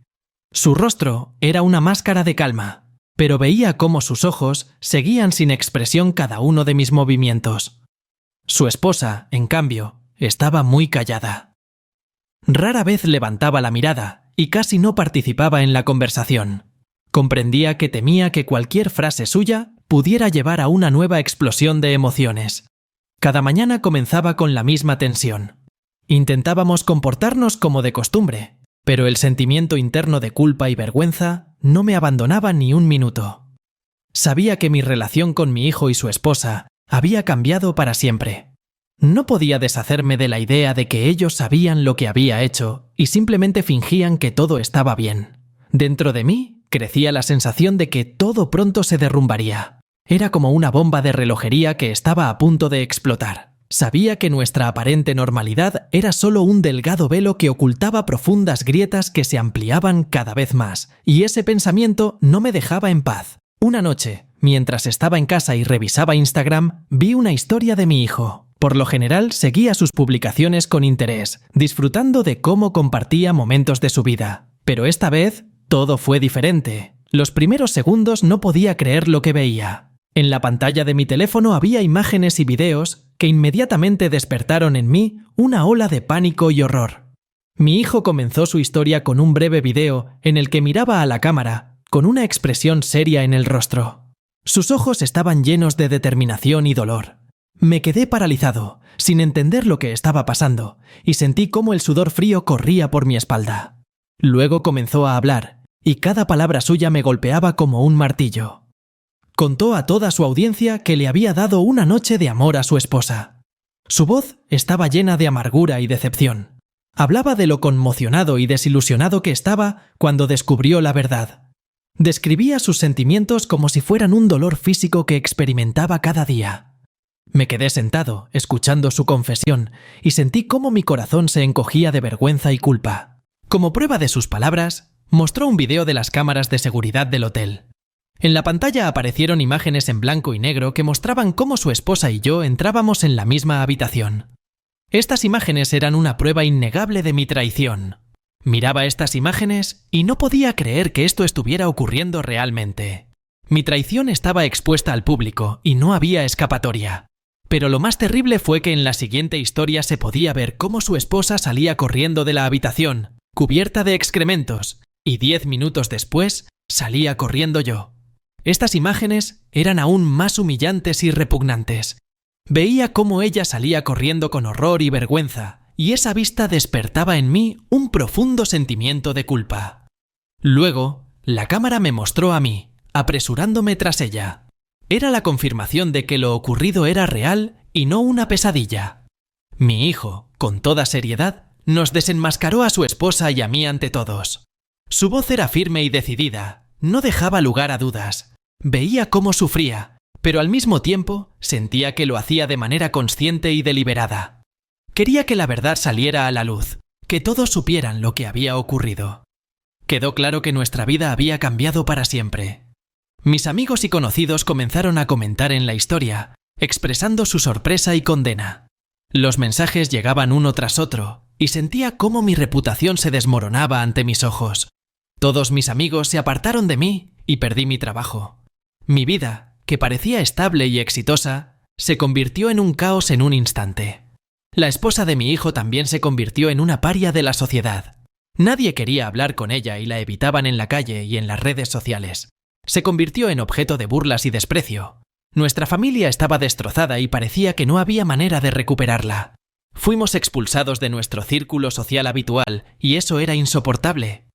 Su rostro era una máscara de calma, pero veía cómo sus ojos seguían sin expresión cada uno de mis movimientos. Su esposa, en cambio, estaba muy callada. Rara vez levantaba la mirada y casi no participaba en la conversación. Comprendía que temía que cualquier frase suya pudiera llevar a una nueva explosión de emociones. Cada mañana comenzaba con la misma tensión. Intentábamos comportarnos como de costumbre, pero el sentimiento interno de culpa y vergüenza no me abandonaba ni un minuto. Sabía que mi relación con mi hijo y su esposa había cambiado para siempre. No podía deshacerme de la idea de que ellos sabían lo que había hecho y simplemente fingían que todo estaba bien. Dentro de mí crecía la sensación de que todo pronto se derrumbaría. Era como una bomba de relojería que estaba a punto de explotar. Sabía que nuestra aparente normalidad era solo un delgado velo que ocultaba profundas grietas que se ampliaban cada vez más, y ese pensamiento no me dejaba en paz. Una noche, mientras estaba en casa y revisaba Instagram, vi una historia de mi hijo. Por lo general, seguía sus publicaciones con interés, disfrutando de cómo compartía momentos de su vida. Pero esta vez, todo fue diferente. Los primeros segundos no podía creer lo que veía. En la pantalla de mi teléfono había imágenes y videos que inmediatamente despertaron en mí una ola de pánico y horror. Mi hijo comenzó su historia con un breve video en el que miraba a la cámara, con una expresión seria en el rostro. Sus ojos estaban llenos de determinación y dolor. Me quedé paralizado, sin entender lo que estaba pasando, y sentí cómo el sudor frío corría por mi espalda. Luego comenzó a hablar, y cada palabra suya me golpeaba como un martillo. Contó a toda su audiencia que le había dado una noche de amor a su esposa. Su voz estaba llena de amargura y decepción. Hablaba de lo conmocionado y desilusionado que estaba cuando descubrió la verdad. Describía sus sentimientos como si fueran un dolor físico que experimentaba cada día. Me quedé sentado, escuchando su confesión, y sentí cómo mi corazón se encogía de vergüenza y culpa. Como prueba de sus palabras, mostró un video de las cámaras de seguridad del hotel. En la pantalla aparecieron imágenes en blanco y negro que mostraban cómo su esposa y yo entrábamos en la misma habitación. Estas imágenes eran una prueba innegable de mi traición. Miraba estas imágenes y no podía creer que esto estuviera ocurriendo realmente. Mi traición estaba expuesta al público y no había escapatoria. Pero lo más terrible fue que en la siguiente historia se podía ver cómo su esposa salía corriendo de la habitación, cubierta de excrementos, y 10 minutos después salía corriendo yo. Estas imágenes eran aún más humillantes y repugnantes. Veía cómo ella salía corriendo con horror y vergüenza, y esa vista despertaba en mí un profundo sentimiento de culpa. Luego, la cámara me mostró a mí, apresurándome tras ella. Era la confirmación de que lo ocurrido era real y no una pesadilla. Mi hijo, con toda seriedad, nos desenmascaró a su esposa y a mí ante todos. Su voz era firme y decidida, no dejaba lugar a dudas. Veía cómo sufría, pero al mismo tiempo sentía que lo hacía de manera consciente y deliberada. Quería que la verdad saliera a la luz, que todos supieran lo que había ocurrido. Quedó claro que nuestra vida había cambiado para siempre. Mis amigos y conocidos comenzaron a comentar en la historia, expresando su sorpresa y condena. Los mensajes llegaban uno tras otro, y sentía cómo mi reputación se desmoronaba ante mis ojos. Todos mis amigos se apartaron de mí y perdí mi trabajo. Mi vida, que parecía estable y exitosa, se convirtió en un caos en un instante. La esposa de mi hijo también se convirtió en una paria de la sociedad. Nadie quería hablar con ella y la evitaban en la calle y en las redes sociales. Se convirtió en objeto de burlas y desprecio. Nuestra familia estaba destrozada y parecía que no había manera de recuperarla. Fuimos expulsados de nuestro círculo social habitual y eso era insoportable.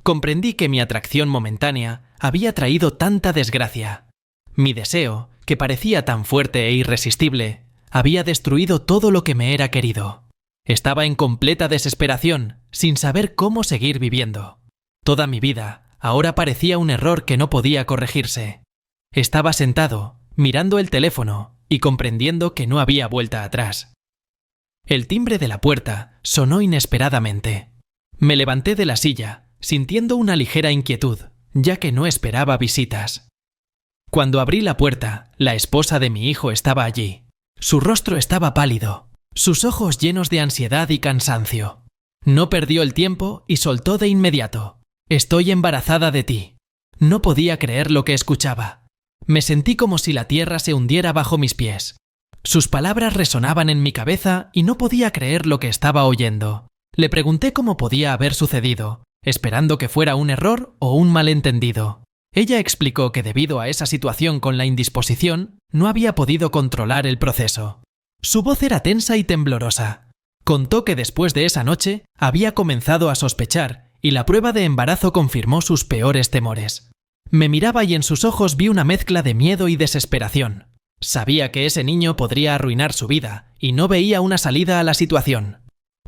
Comprendí que mi atracción momentánea había traído tanta desgracia. Mi deseo, que parecía tan fuerte e irresistible, había destruido todo lo que me era querido. Estaba en completa desesperación, sin saber cómo seguir viviendo. Toda mi vida ahora parecía un error que no podía corregirse. Estaba sentado, mirando el teléfono y comprendiendo que no había vuelta atrás. El timbre de la puerta sonó inesperadamente. Me levanté de la silla, sintiendo una ligera inquietud, ya que no esperaba visitas. Cuando abrí la puerta, la esposa de mi hijo estaba allí. Su rostro estaba pálido, sus ojos llenos de ansiedad y cansancio. No perdió el tiempo y soltó de inmediato: «Estoy embarazada de ti». No podía creer lo que escuchaba. Me sentí como si la tierra se hundiera bajo mis pies. Sus palabras resonaban en mi cabeza y no podía creer lo que estaba oyendo. Le pregunté cómo podía haber sucedido, esperando que fuera un error o un malentendido. Ella explicó que debido a esa situación con la indisposición, no había podido controlar el proceso. Su voz era tensa y temblorosa. Contó que después de esa noche había comenzado a sospechar y la prueba de embarazo confirmó sus peores temores. Me miraba y en sus ojos vi una mezcla de miedo y desesperación. Sabía que ese niño podría arruinar su vida y no veía una salida a la situación.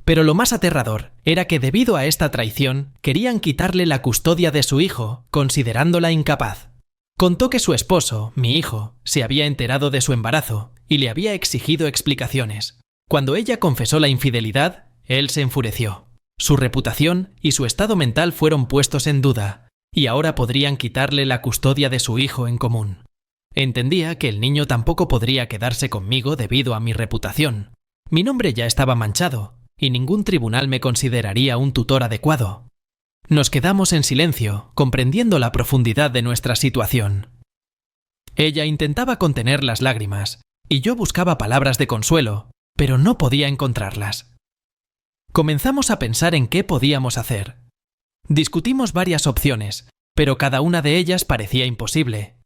Pero lo más aterrador era que debido a esta traición querían quitarle la custodia de su hijo, considerándola incapaz. Contó que su esposo, mi hijo, se había enterado de su embarazo y le había exigido explicaciones. Cuando ella confesó la infidelidad, él se enfureció. Su reputación y su estado mental fueron puestos en duda, y ahora podrían quitarle la custodia de su hijo en común. Entendía que el niño tampoco podría quedarse conmigo debido a mi reputación. Mi nombre ya estaba manchado, y ningún tribunal me consideraría un tutor adecuado. Nos quedamos en silencio, comprendiendo la profundidad de nuestra situación. Ella intentaba contener las lágrimas, y yo buscaba palabras de consuelo, pero no podía encontrarlas. Comenzamos a pensar en qué podíamos hacer. Discutimos varias opciones, pero cada una de ellas parecía imposible.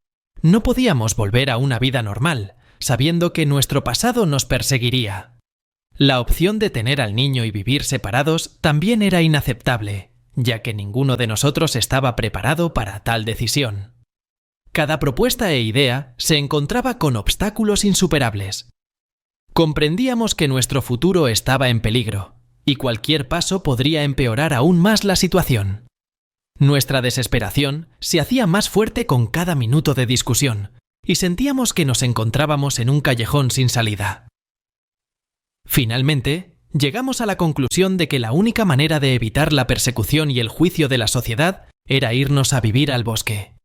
No podíamos volver a una vida normal, sabiendo que nuestro pasado nos perseguiría. La opción de tener al niño y vivir separados también era inaceptable, ya que ninguno de nosotros estaba preparado para tal decisión. Cada propuesta e idea se encontraba con obstáculos insuperables. Comprendíamos que nuestro futuro estaba en peligro, y cualquier paso podría empeorar aún más la situación. Nuestra desesperación se hacía más fuerte con cada minuto de discusión, y sentíamos que nos encontrábamos en un callejón sin salida. Finalmente, llegamos a la conclusión de que la única manera de evitar la persecución y el juicio de la sociedad era irnos a vivir al bosque.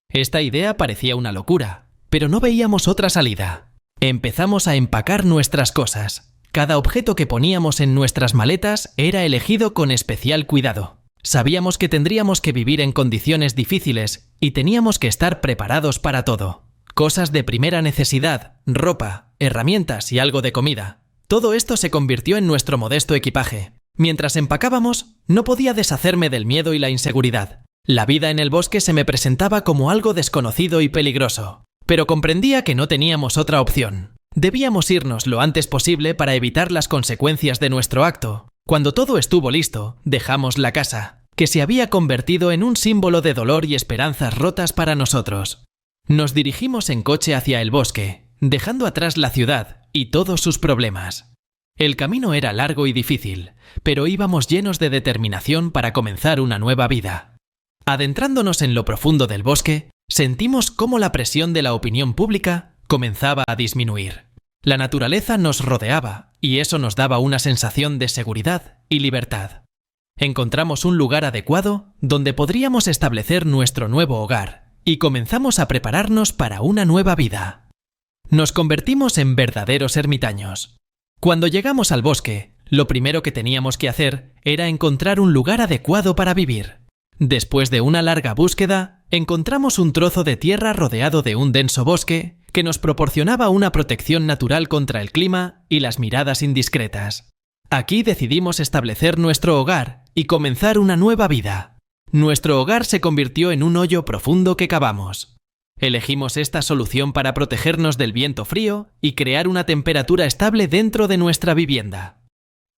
Esta idea parecía una locura, pero no veíamos otra salida. Empezamos a empacar nuestras cosas. Cada objeto que poníamos en nuestras maletas era elegido con especial cuidado. Sabíamos que tendríamos que vivir en condiciones difíciles y teníamos que estar preparados para todo. Cosas de primera necesidad, ropa, herramientas y algo de comida. Todo esto se convirtió en nuestro modesto equipaje. Mientras empacábamos, no podía deshacerme del miedo y la inseguridad. La vida en el bosque se me presentaba como algo desconocido y peligroso, pero comprendía que no teníamos otra opción. Debíamos irnos lo antes posible para evitar las consecuencias de nuestro acto. Cuando todo estuvo listo, dejamos la casa, que se había convertido en un símbolo de dolor y esperanzas rotas para nosotros. Nos dirigimos en coche hacia el bosque, dejando atrás la ciudad y todos sus problemas. El camino era largo y difícil, pero íbamos llenos de determinación para comenzar una nueva vida. Adentrándonos en lo profundo del bosque, sentimos cómo la presión de la opinión pública comenzaba a disminuir. La naturaleza nos rodeaba y eso nos daba una sensación de seguridad y libertad. Encontramos un lugar adecuado donde podríamos establecer nuestro nuevo hogar y comenzamos a prepararnos para una nueva vida. Nos convertimos en verdaderos ermitaños. Cuando llegamos al bosque, lo primero que teníamos que hacer era encontrar un lugar adecuado para vivir. Después de una larga búsqueda, encontramos un trozo de tierra rodeado de un denso bosque que nos proporcionaba una protección natural contra el clima y las miradas indiscretas. Aquí decidimos establecer nuestro hogar y comenzar una nueva vida. Nuestro hogar se convirtió en un hoyo profundo que cavamos. Elegimos esta solución para protegernos del viento frío y crear una temperatura estable dentro de nuestra vivienda.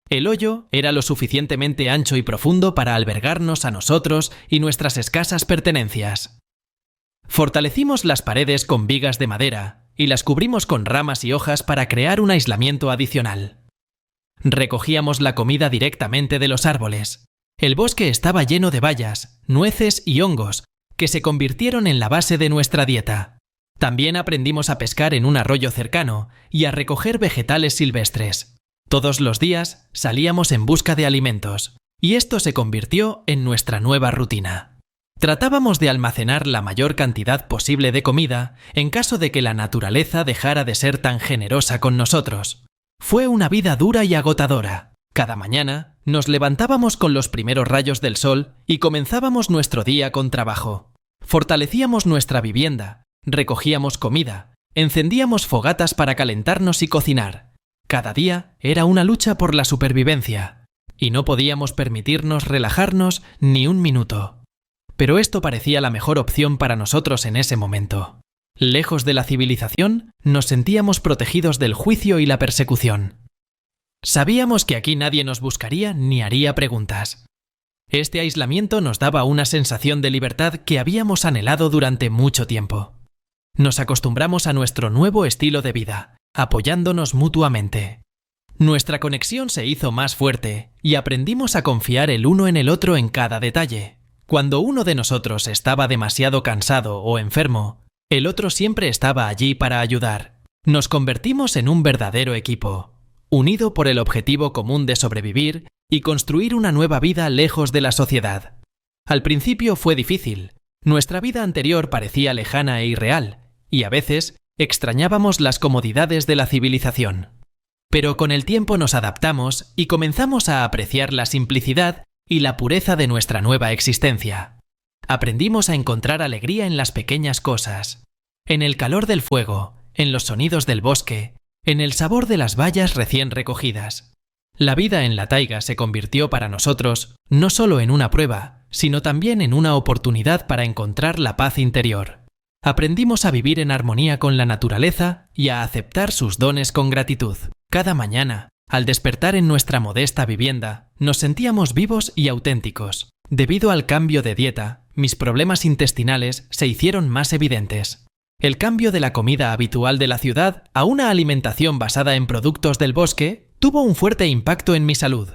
El hoyo era lo suficientemente ancho y profundo para albergarnos a nosotros y nuestras escasas pertenencias. Fortalecimos las paredes con vigas de madera y las cubrimos con ramas y hojas para crear un aislamiento adicional. Recogíamos la comida directamente de los árboles. El bosque estaba lleno de bayas, nueces y hongos que se convirtieron en la base de nuestra dieta. También aprendimos a pescar en un arroyo cercano y a recoger vegetales silvestres. Todos los días salíamos en busca de alimentos, y esto se convirtió en nuestra nueva rutina. Tratábamos de almacenar la mayor cantidad posible de comida en caso de que la naturaleza dejara de ser tan generosa con nosotros. Fue una vida dura y agotadora. Cada mañana nos levantábamos con los primeros rayos del sol y comenzábamos nuestro día con trabajo. Fortalecíamos nuestra vivienda, recogíamos comida, encendíamos fogatas para calentarnos y cocinar. Cada día era una lucha por la supervivencia, y no podíamos permitirnos relajarnos ni un minuto. Pero esto parecía la mejor opción para nosotros en ese momento. Lejos de la civilización, nos sentíamos protegidos del juicio y la persecución. Sabíamos que aquí nadie nos buscaría ni haría preguntas. Este aislamiento nos daba una sensación de libertad que habíamos anhelado durante mucho tiempo. Nos acostumbramos a nuestro nuevo estilo de vida, apoyándonos mutuamente. Nuestra conexión se hizo más fuerte y aprendimos a confiar el uno en el otro en cada detalle. Cuando uno de nosotros estaba demasiado cansado o enfermo, el otro siempre estaba allí para ayudar. Nos convertimos en un verdadero equipo, unido por el objetivo común de sobrevivir y construir una nueva vida lejos de la sociedad. Al principio fue difícil. Nuestra vida anterior parecía lejana e irreal, y a veces extrañábamos las comodidades de la civilización. Pero con el tiempo nos adaptamos y comenzamos a apreciar la simplicidad y la pureza de nuestra nueva existencia. Aprendimos a encontrar alegría en las pequeñas cosas, en el calor del fuego, en los sonidos del bosque, en el sabor de las bayas recién recogidas. La vida en la taiga se convirtió para nosotros no solo en una prueba, sino también en una oportunidad para encontrar la paz interior. Aprendimos a vivir en armonía con la naturaleza y a aceptar sus dones con gratitud. Cada mañana, al despertar en nuestra modesta vivienda, nos sentíamos vivos y auténticos. Debido al cambio de dieta, mis problemas intestinales se hicieron más evidentes. El cambio de la comida habitual de la ciudad a una alimentación basada en productos del bosque tuvo un fuerte impacto en mi salud.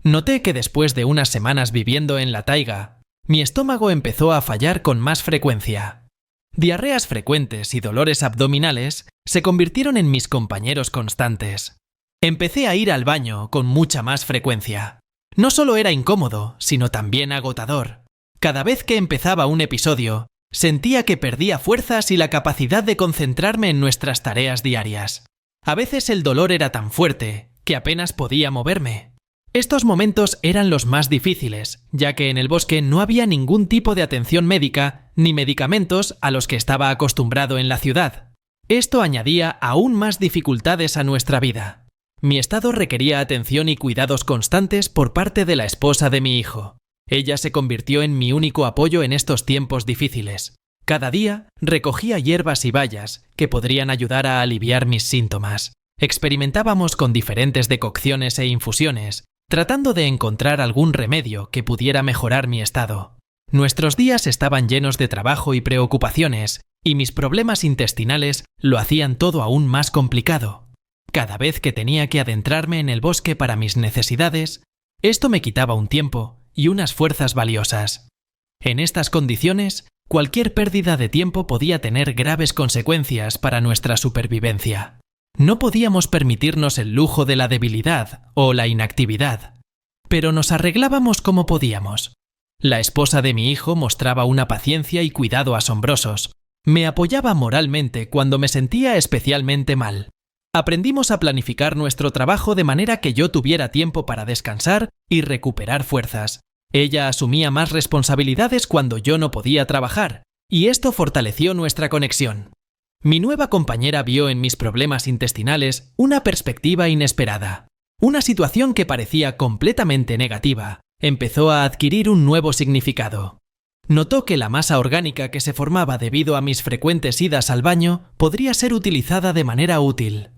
Noté que después de unas semanas viviendo en la taiga, mi estómago empezó a fallar con más frecuencia. Diarreas frecuentes y dolores abdominales se convirtieron en mis compañeros constantes. Empecé a ir al baño con mucha más frecuencia. No solo era incómodo, sino también agotador. Cada vez que empezaba un episodio, sentía que perdía fuerzas y la capacidad de concentrarme en nuestras tareas diarias. A veces el dolor era tan fuerte que apenas podía moverme. Estos momentos eran los más difíciles, ya que en el bosque no había ningún tipo de atención médica ni medicamentos a los que estaba acostumbrado en la ciudad. Esto añadía aún más dificultades a nuestra vida. Mi estado requería atención y cuidados constantes por parte de la esposa de mi hijo. Ella se convirtió en mi único apoyo en estos tiempos difíciles. Cada día recogía hierbas y bayas que podrían ayudar a aliviar mis síntomas. Experimentábamos con diferentes decocciones e infusiones, tratando de encontrar algún remedio que pudiera mejorar mi estado. Nuestros días estaban llenos de trabajo y preocupaciones, y mis problemas intestinales lo hacían todo aún más complicado. Cada vez que tenía que adentrarme en el bosque para mis necesidades, esto me quitaba un tiempo y unas fuerzas valiosas. En estas condiciones, cualquier pérdida de tiempo podía tener graves consecuencias para nuestra supervivencia. No podíamos permitirnos el lujo de la debilidad o la inactividad, pero nos arreglábamos como podíamos. La esposa de mi hijo mostraba una paciencia y cuidado asombrosos. Me apoyaba moralmente cuando me sentía especialmente mal. Aprendimos a planificar nuestro trabajo de manera que yo tuviera tiempo para descansar y recuperar fuerzas. Ella asumía más responsabilidades cuando yo no podía trabajar, y esto fortaleció nuestra conexión. Mi nueva compañera vio en mis problemas intestinales una perspectiva inesperada. Una situación que parecía completamente negativa empezó a adquirir un nuevo significado. Notó que la masa orgánica que se formaba debido a mis frecuentes idas al baño podría ser utilizada de manera útil.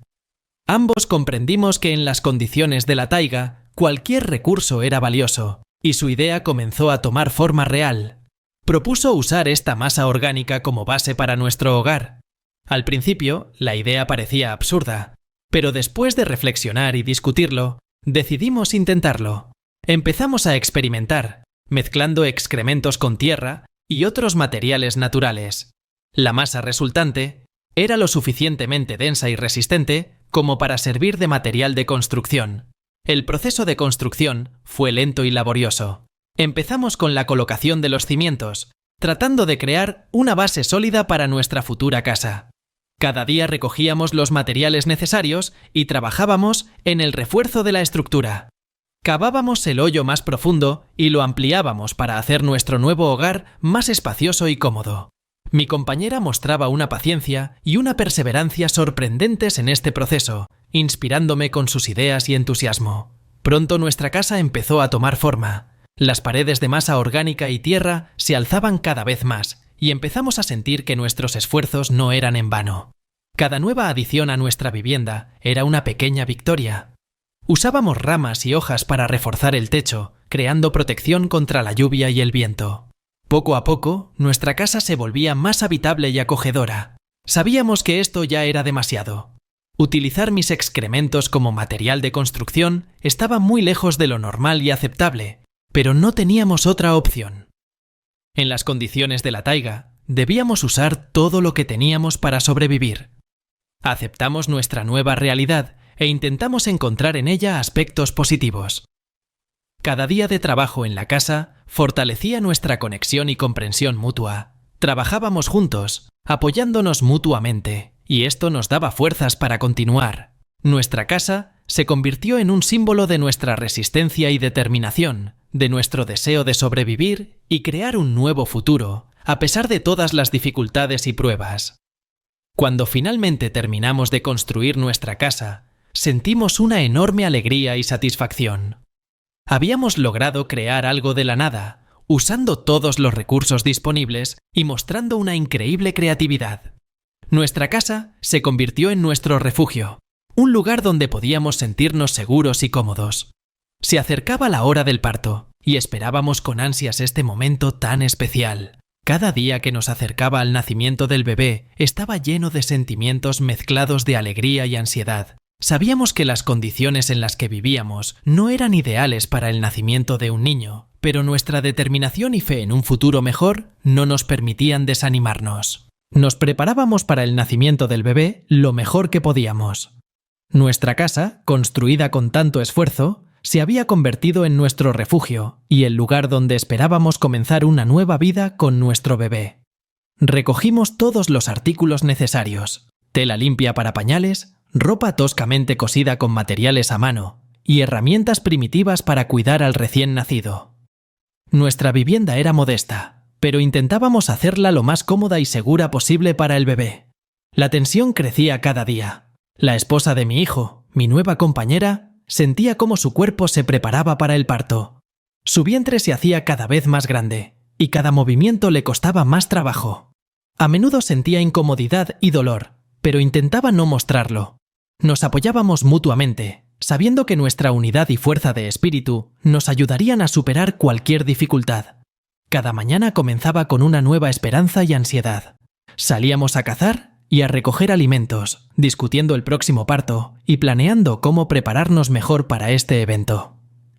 Ambos comprendimos que en las condiciones de la taiga, cualquier recurso era valioso, y su idea comenzó a tomar forma real. Propuso usar esta masa orgánica como base para nuestro hogar. Al principio, la idea parecía absurda, pero después de reflexionar y discutirlo, decidimos intentarlo. Empezamos a experimentar, mezclando excrementos con tierra y otros materiales naturales. La masa resultante era lo suficientemente densa y resistente como para servir de material de construcción. El proceso de construcción fue lento y laborioso. Empezamos con la colocación de los cimientos, tratando de crear una base sólida para nuestra futura casa. Cada día recogíamos los materiales necesarios y trabajábamos en el refuerzo de la estructura. Cavábamos el hoyo más profundo y lo ampliábamos para hacer nuestro nuevo hogar más espacioso y cómodo. Mi compañera mostraba una paciencia y una perseverancia sorprendentes en este proceso, inspirándome con sus ideas y entusiasmo. Pronto nuestra casa empezó a tomar forma. Las paredes de masa orgánica y tierra se alzaban cada vez más, y empezamos a sentir que nuestros esfuerzos no eran en vano. Cada nueva adición a nuestra vivienda era una pequeña victoria. Usábamos ramas y hojas para reforzar el techo, creando protección contra la lluvia y el viento. Poco a poco, nuestra casa se volvía más habitable y acogedora. Sabíamos que esto ya era demasiado. Utilizar mis excrementos como material de construcción estaba muy lejos de lo normal y aceptable, pero no teníamos otra opción. En las condiciones de la taiga, debíamos usar todo lo que teníamos para sobrevivir. Aceptamos nuestra nueva realidad e intentamos encontrar en ella aspectos positivos. Cada día de trabajo en la casa fortalecía nuestra conexión y comprensión mutua. Trabajábamos juntos, apoyándonos mutuamente, y esto nos daba fuerzas para continuar. Nuestra casa se convirtió en un símbolo de nuestra resistencia y determinación, de nuestro deseo de sobrevivir y crear un nuevo futuro, a pesar de todas las dificultades y pruebas. Cuando finalmente terminamos de construir nuestra casa, sentimos una enorme alegría y satisfacción. Habíamos logrado crear algo de la nada, usando todos los recursos disponibles y mostrando una increíble creatividad. Nuestra casa se convirtió en nuestro refugio, un lugar donde podíamos sentirnos seguros y cómodos. Se acercaba la hora del parto y esperábamos con ansias este momento tan especial. Cada día que nos acercaba al nacimiento del bebé estaba lleno de sentimientos mezclados de alegría y ansiedad. Sabíamos que las condiciones en las que vivíamos no eran ideales para el nacimiento de un niño, pero nuestra determinación y fe en un futuro mejor no nos permitían desanimarnos. Nos preparábamos para el nacimiento del bebé lo mejor que podíamos. Nuestra casa, construida con tanto esfuerzo, se había convertido en nuestro refugio y el lugar donde esperábamos comenzar una nueva vida con nuestro bebé. Recogimos todos los artículos necesarios: tela limpia para pañales, ropa toscamente cosida con materiales a mano y herramientas primitivas para cuidar al recién nacido. Nuestra vivienda era modesta, pero intentábamos hacerla lo más cómoda y segura posible para el bebé. La tensión crecía cada día. La esposa de mi hijo, mi nueva compañera, sentía cómo su cuerpo se preparaba para el parto. Su vientre se hacía cada vez más grande y cada movimiento le costaba más trabajo. A menudo sentía incomodidad y dolor, pero intentaba no mostrarlo. Nos apoyábamos mutuamente, sabiendo que nuestra unidad y fuerza de espíritu nos ayudarían a superar cualquier dificultad. Cada mañana comenzaba con una nueva esperanza y ansiedad. Salíamos a cazar y a recoger alimentos, discutiendo el próximo parto y planeando cómo prepararnos mejor para este evento.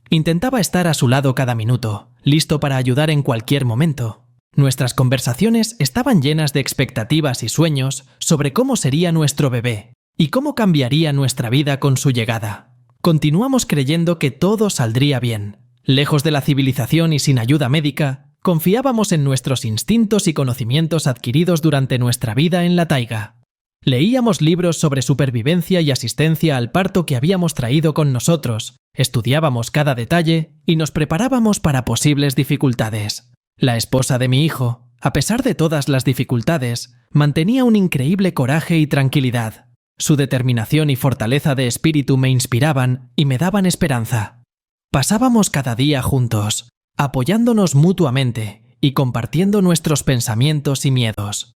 Intentaba estar a su lado cada minuto, listo para ayudar en cualquier momento. Nuestras conversaciones estaban llenas de expectativas y sueños sobre cómo sería nuestro bebé y cómo cambiaría nuestra vida con su llegada. Continuamos creyendo que todo saldría bien. Lejos de la civilización y sin ayuda médica, confiábamos en nuestros instintos y conocimientos adquiridos durante nuestra vida en la taiga. Leíamos libros sobre supervivencia y asistencia al parto que habíamos traído con nosotros, estudiábamos cada detalle y nos preparábamos para posibles dificultades. La esposa de mi hijo, a pesar de todas las dificultades, mantenía un increíble coraje y tranquilidad. Su determinación y fortaleza de espíritu me inspiraban y me daban esperanza. Pasábamos cada día juntos, apoyándonos mutuamente y compartiendo nuestros pensamientos y miedos.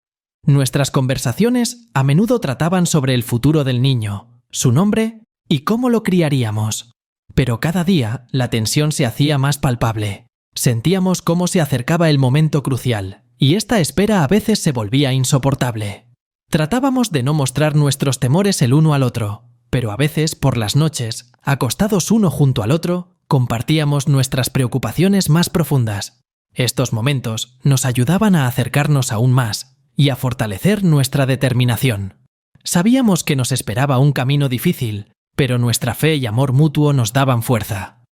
Nuestras conversaciones a menudo trataban sobre el futuro del niño, su nombre y cómo lo criaríamos. Pero cada día la tensión se hacía más palpable. Sentíamos cómo se acercaba el momento crucial, y esta espera a veces se volvía insoportable. Tratábamos de no mostrar nuestros temores el uno al otro, pero a veces, por las noches, acostados uno junto al otro, compartíamos nuestras preocupaciones más profundas. Estos momentos nos ayudaban a acercarnos aún más y a fortalecer nuestra determinación. Sabíamos que nos esperaba un camino difícil, pero nuestra fe y amor mutuo nos daban fuerza.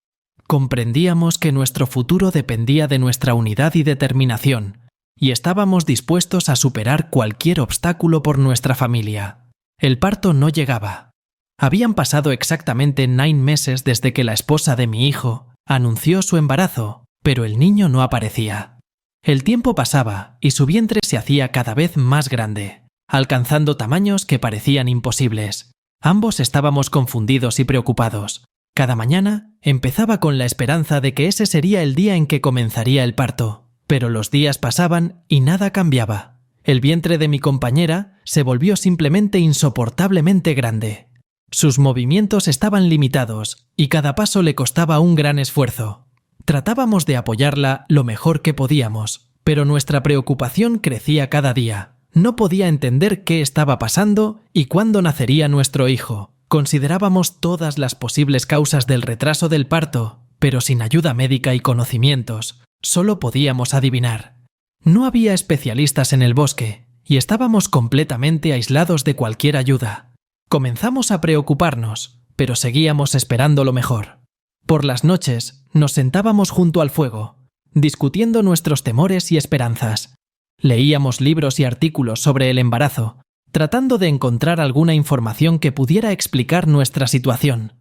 Comprendíamos que nuestro futuro dependía de nuestra unidad y determinación, y estábamos dispuestos a superar cualquier obstáculo por nuestra familia. El parto no llegaba. Habían pasado exactamente 9 meses desde que la esposa de mi hijo anunció su embarazo, pero el niño no aparecía. El tiempo pasaba y su vientre se hacía cada vez más grande, alcanzando tamaños que parecían imposibles. Ambos estábamos confundidos y preocupados. Cada mañana empezaba con la esperanza de que ese sería el día en que comenzaría el parto, pero los días pasaban y nada cambiaba. El vientre de mi compañera se volvió simplemente insoportablemente grande. Sus movimientos estaban limitados y cada paso le costaba un gran esfuerzo. Tratábamos de apoyarla lo mejor que podíamos, pero nuestra preocupación crecía cada día. No podía entender qué estaba pasando y cuándo nacería nuestro hijo. Considerábamos todas las posibles causas del retraso del parto, pero sin ayuda médica y conocimientos, solo podíamos adivinar. No había especialistas en el bosque y estábamos completamente aislados de cualquier ayuda. Comenzamos a preocuparnos, pero seguíamos esperando lo mejor. Por las noches nos sentábamos junto al fuego, discutiendo nuestros temores y esperanzas. Leíamos libros y artículos sobre el embarazo, tratando de encontrar alguna información que pudiera explicar nuestra situación.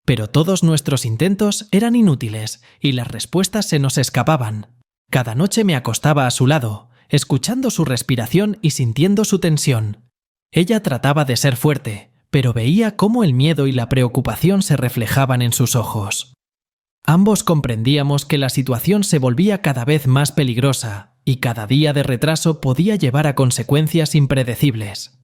Pero todos nuestros intentos eran inútiles y las respuestas se nos escapaban. Cada noche me acostaba a su lado, escuchando su respiración y sintiendo su tensión. Ella trataba de ser fuerte, pero veía cómo el miedo y la preocupación se reflejaban en sus ojos. Ambos comprendíamos que la situación se volvía cada vez más peligrosa y cada día de retraso podía llevar a consecuencias impredecibles.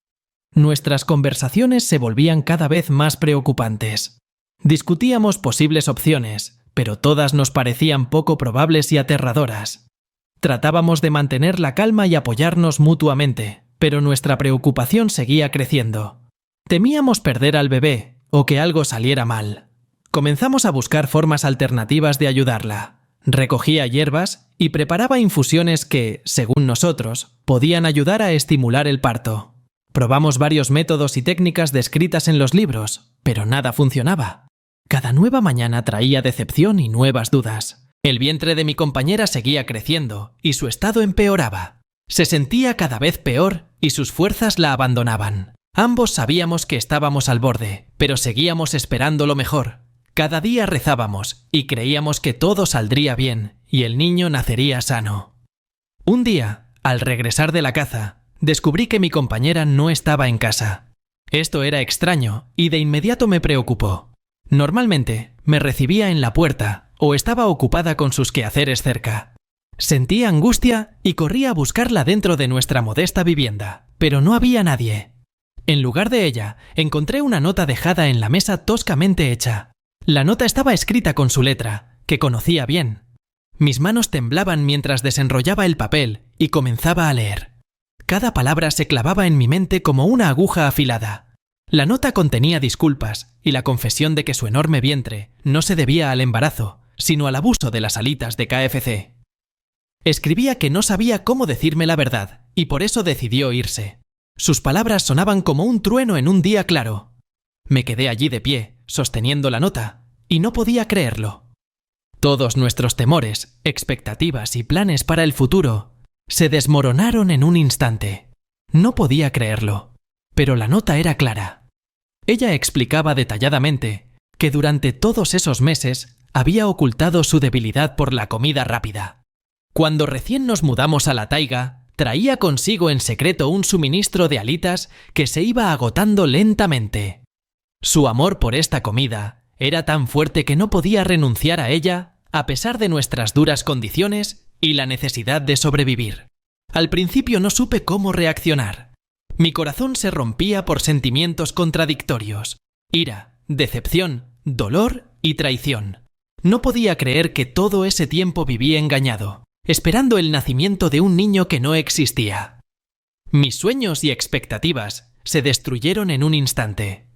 Nuestras conversaciones se volvían cada vez más preocupantes. Discutíamos posibles opciones, pero todas nos parecían poco probables y aterradoras. Tratábamos de mantener la calma y apoyarnos mutuamente, pero nuestra preocupación seguía creciendo. Temíamos perder al bebé o que algo saliera mal. Comenzamos a buscar formas alternativas de ayudarla. Recogía hierbas y preparaba infusiones que, según nosotros, podían ayudar a estimular el parto. Probamos varios métodos y técnicas descritas en los libros, pero nada funcionaba. Cada nueva mañana traía decepción y nuevas dudas. El vientre de mi compañera seguía creciendo y su estado empeoraba. Se sentía cada vez peor y sus fuerzas la abandonaban. Ambos sabíamos que estábamos al borde, pero seguíamos esperando lo mejor. Cada día rezábamos y creíamos que todo saldría bien y el niño nacería sano. Un día, al regresar de la caza, descubrí que mi compañera no estaba en casa. Esto era extraño y de inmediato me preocupó. Normalmente me recibía en la puerta o estaba ocupada con sus quehaceres cerca. Sentí angustia y corrí a buscarla dentro de nuestra modesta vivienda, pero no había nadie. En lugar de ella, encontré una nota dejada en la mesa toscamente hecha. La nota estaba escrita con su letra, que conocía bien. Mis manos temblaban mientras desenrollaba el papel y comenzaba a leer. Cada palabra se clavaba en mi mente como una aguja afilada. La nota contenía disculpas y la confesión de que su enorme vientre no se debía al embarazo, sino al abuso de las alitas de KFC. Escribía que no sabía cómo decirme la verdad y por eso decidió irse. Sus palabras sonaban como un trueno en un día claro. Me quedé allí de pie, sosteniendo la nota, y no podía creerlo. Todos nuestros temores, expectativas y planes para el futuro se desmoronaron en un instante. No podía creerlo, pero la nota era clara. Ella explicaba detalladamente que durante todos esos meses había ocultado su debilidad por la comida rápida. Cuando recién nos mudamos a la taiga, traía consigo en secreto un suministro de alitas que se iba agotando lentamente. Su amor por esta comida era tan fuerte que no podía renunciar a ella a pesar de nuestras duras condiciones y la necesidad de sobrevivir. Al principio no supe cómo reaccionar. Mi corazón se rompía por sentimientos contradictorios: ira, decepción, dolor y traición. No podía creer que todo ese tiempo viví engañado, esperando el nacimiento de un niño que no existía. Mis sueños y expectativas se destruyeron en un instante.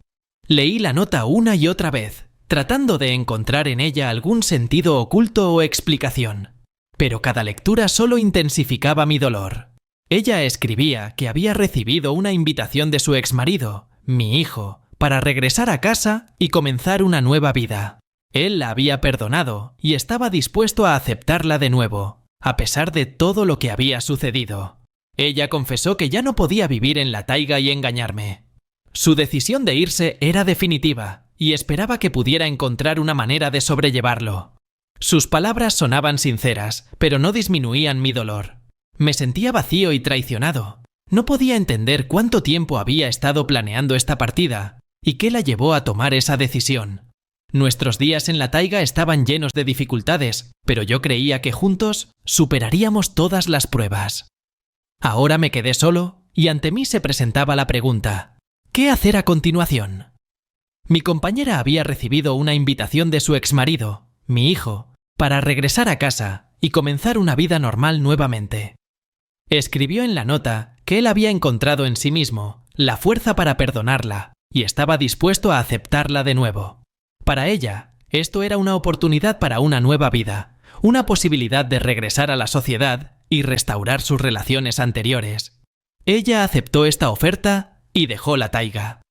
Leí la nota una y otra vez, tratando de encontrar en ella algún sentido oculto o explicación. Pero cada lectura solo intensificaba mi dolor. Ella escribía que había recibido una invitación de su exmarido, mi hijo, para regresar a casa y comenzar una nueva vida. Él la había perdonado y estaba dispuesto a aceptarla de nuevo, a pesar de todo lo que había sucedido. Ella confesó que ya no podía vivir en la taiga y engañarme. Su decisión de irse era definitiva y esperaba que pudiera encontrar una manera de sobrellevarlo. Sus palabras sonaban sinceras, pero no disminuían mi dolor. Me sentía vacío y traicionado. No podía entender cuánto tiempo había estado planeando esta partida y qué la llevó a tomar esa decisión. Nuestros días en la taiga estaban llenos de dificultades, pero yo creía que juntos superaríamos todas las pruebas. Ahora me quedé solo y ante mí se presentaba la pregunta: ¿qué hacer a continuación? Mi compañera había recibido una invitación de su exmarido, mi hijo, para regresar a casa y comenzar una vida normal nuevamente. Escribió en la nota que él había encontrado en sí mismo la fuerza para perdonarla y estaba dispuesto a aceptarla de nuevo. Para ella, esto era una oportunidad para una nueva vida, una posibilidad de regresar a la sociedad y restaurar sus relaciones anteriores. Ella aceptó esta oferta y dejó la taiga.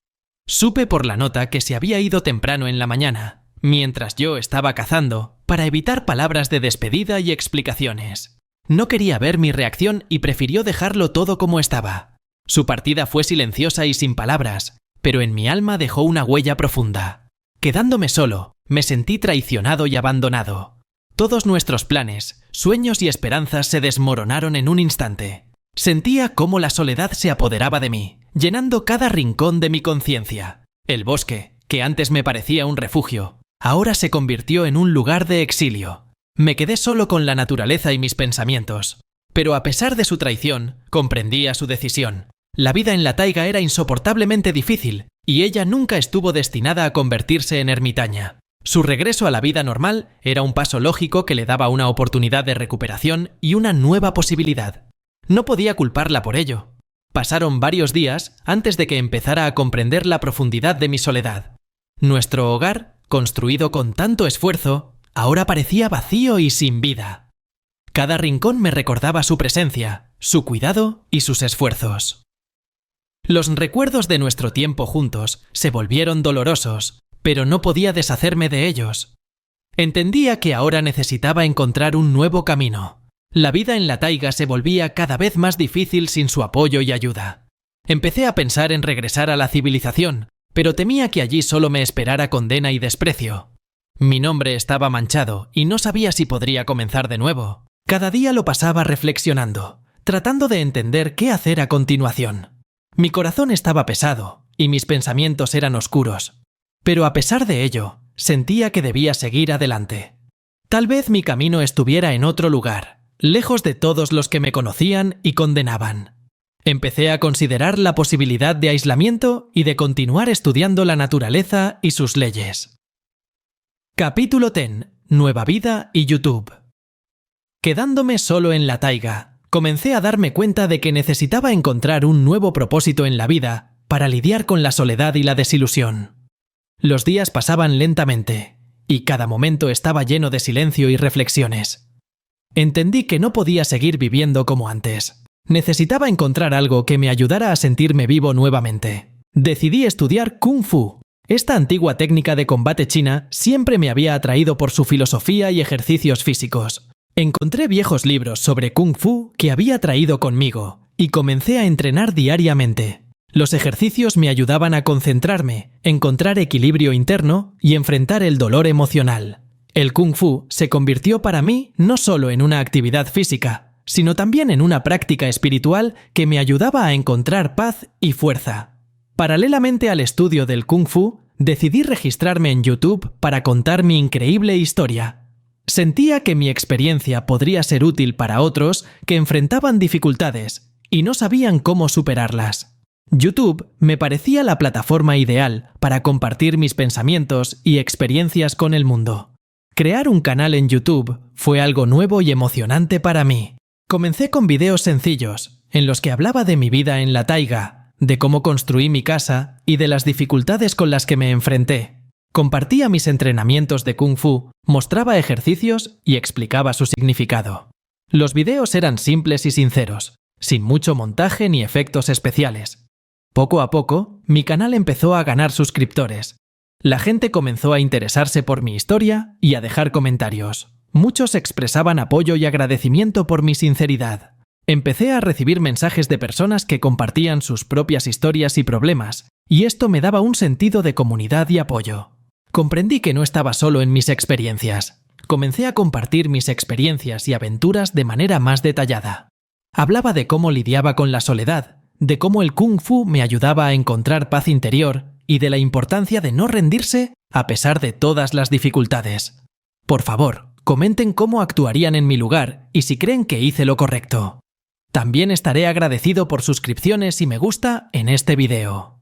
Supe por la nota que se había ido temprano en la mañana, mientras yo estaba cazando, para evitar palabras de despedida y explicaciones. No quería ver mi reacción y prefirió dejarlo todo como estaba. Su partida fue silenciosa y sin palabras, pero en mi alma dejó una huella profunda. Quedándome solo, me sentí traicionado y abandonado. Todos nuestros planes, sueños y esperanzas se desmoronaron en un instante. Sentía cómo la soledad se apoderaba de mí, llenando cada rincón de mi conciencia. El bosque, que antes me parecía un refugio, ahora se convirtió en un lugar de exilio. Me quedé solo con la naturaleza y mis pensamientos. Pero a pesar de su traición, comprendía su decisión. La vida en la taiga era insoportablemente difícil, y ella nunca estuvo destinada a convertirse en ermitaña. Su regreso a la vida normal era un paso lógico que le daba una oportunidad de recuperación y una nueva posibilidad. No podía culparla por ello. Pasaron varios días antes de que empezara a comprender la profundidad de mi soledad. Nuestro hogar, construido con tanto esfuerzo, ahora parecía vacío y sin vida. Cada rincón me recordaba su presencia, su cuidado y sus esfuerzos. Los recuerdos de nuestro tiempo juntos se volvieron dolorosos, pero no podía deshacerme de ellos. Entendía que ahora necesitaba encontrar un nuevo camino. La vida en la taiga se volvía cada vez más difícil sin su apoyo y ayuda. Empecé a pensar en regresar a la civilización, pero temía que allí solo me esperara condena y desprecio. Mi nombre estaba manchado y no sabía si podría comenzar de nuevo. Cada día lo pasaba reflexionando, tratando de entender qué hacer a continuación. Mi corazón estaba pesado y mis pensamientos eran oscuros. Pero a pesar de ello, sentía que debía seguir adelante. Tal vez mi camino estuviera en otro lugar, lejos de todos los que me conocían y condenaban. Empecé a considerar la posibilidad de aislamiento y de continuar estudiando la naturaleza y sus leyes. Capítulo 10. Nueva vida y YouTube. Quedándome solo en la taiga, comencé a darme cuenta de que necesitaba encontrar un nuevo propósito en la vida para lidiar con la soledad y la desilusión. Los días pasaban lentamente, y cada momento estaba lleno de silencio y reflexiones. Entendí que no podía seguir viviendo como antes. Necesitaba encontrar algo que me ayudara a sentirme vivo nuevamente. Decidí estudiar Kung Fu. Esta antigua técnica de combate china siempre me había atraído por su filosofía y ejercicios físicos. Encontré viejos libros sobre Kung Fu que había traído conmigo, y comencé a entrenar diariamente. Los ejercicios me ayudaban a concentrarme, encontrar equilibrio interno y enfrentar el dolor emocional. El Kung Fu se convirtió para mí no solo en una actividad física, sino también en una práctica espiritual que me ayudaba a encontrar paz y fuerza. Paralelamente al estudio del Kung Fu, decidí registrarme en YouTube para contar mi increíble historia. Sentía que mi experiencia podría ser útil para otros que enfrentaban dificultades y no sabían cómo superarlas. YouTube me parecía la plataforma ideal para compartir mis pensamientos y experiencias con el mundo. Crear un canal en YouTube fue algo nuevo y emocionante para mí. Comencé con videos sencillos, en los que hablaba de mi vida en la taiga, de cómo construí mi casa y de las dificultades con las que me enfrenté. Compartía mis entrenamientos de Kung Fu, mostraba ejercicios y explicaba su significado. Los videos eran simples y sinceros, sin mucho montaje ni efectos especiales. Poco a poco, mi canal empezó a ganar suscriptores. La gente comenzó a interesarse por mi historia y a dejar comentarios. Muchos expresaban apoyo y agradecimiento por mi sinceridad. Empecé a recibir mensajes de personas que compartían sus propias historias y problemas, y esto me daba un sentido de comunidad y apoyo. Comprendí que no estaba solo en mis experiencias. Comencé a compartir mis experiencias y aventuras de manera más detallada. Hablaba de cómo lidiaba con la soledad, de cómo el Kung Fu me ayudaba a encontrar paz interior y de la importancia de no rendirse a pesar de todas las dificultades. Por favor, comenten cómo actuarían en mi lugar y si creen que hice lo correcto. También estaré agradecido por suscripciones y me gusta en este video.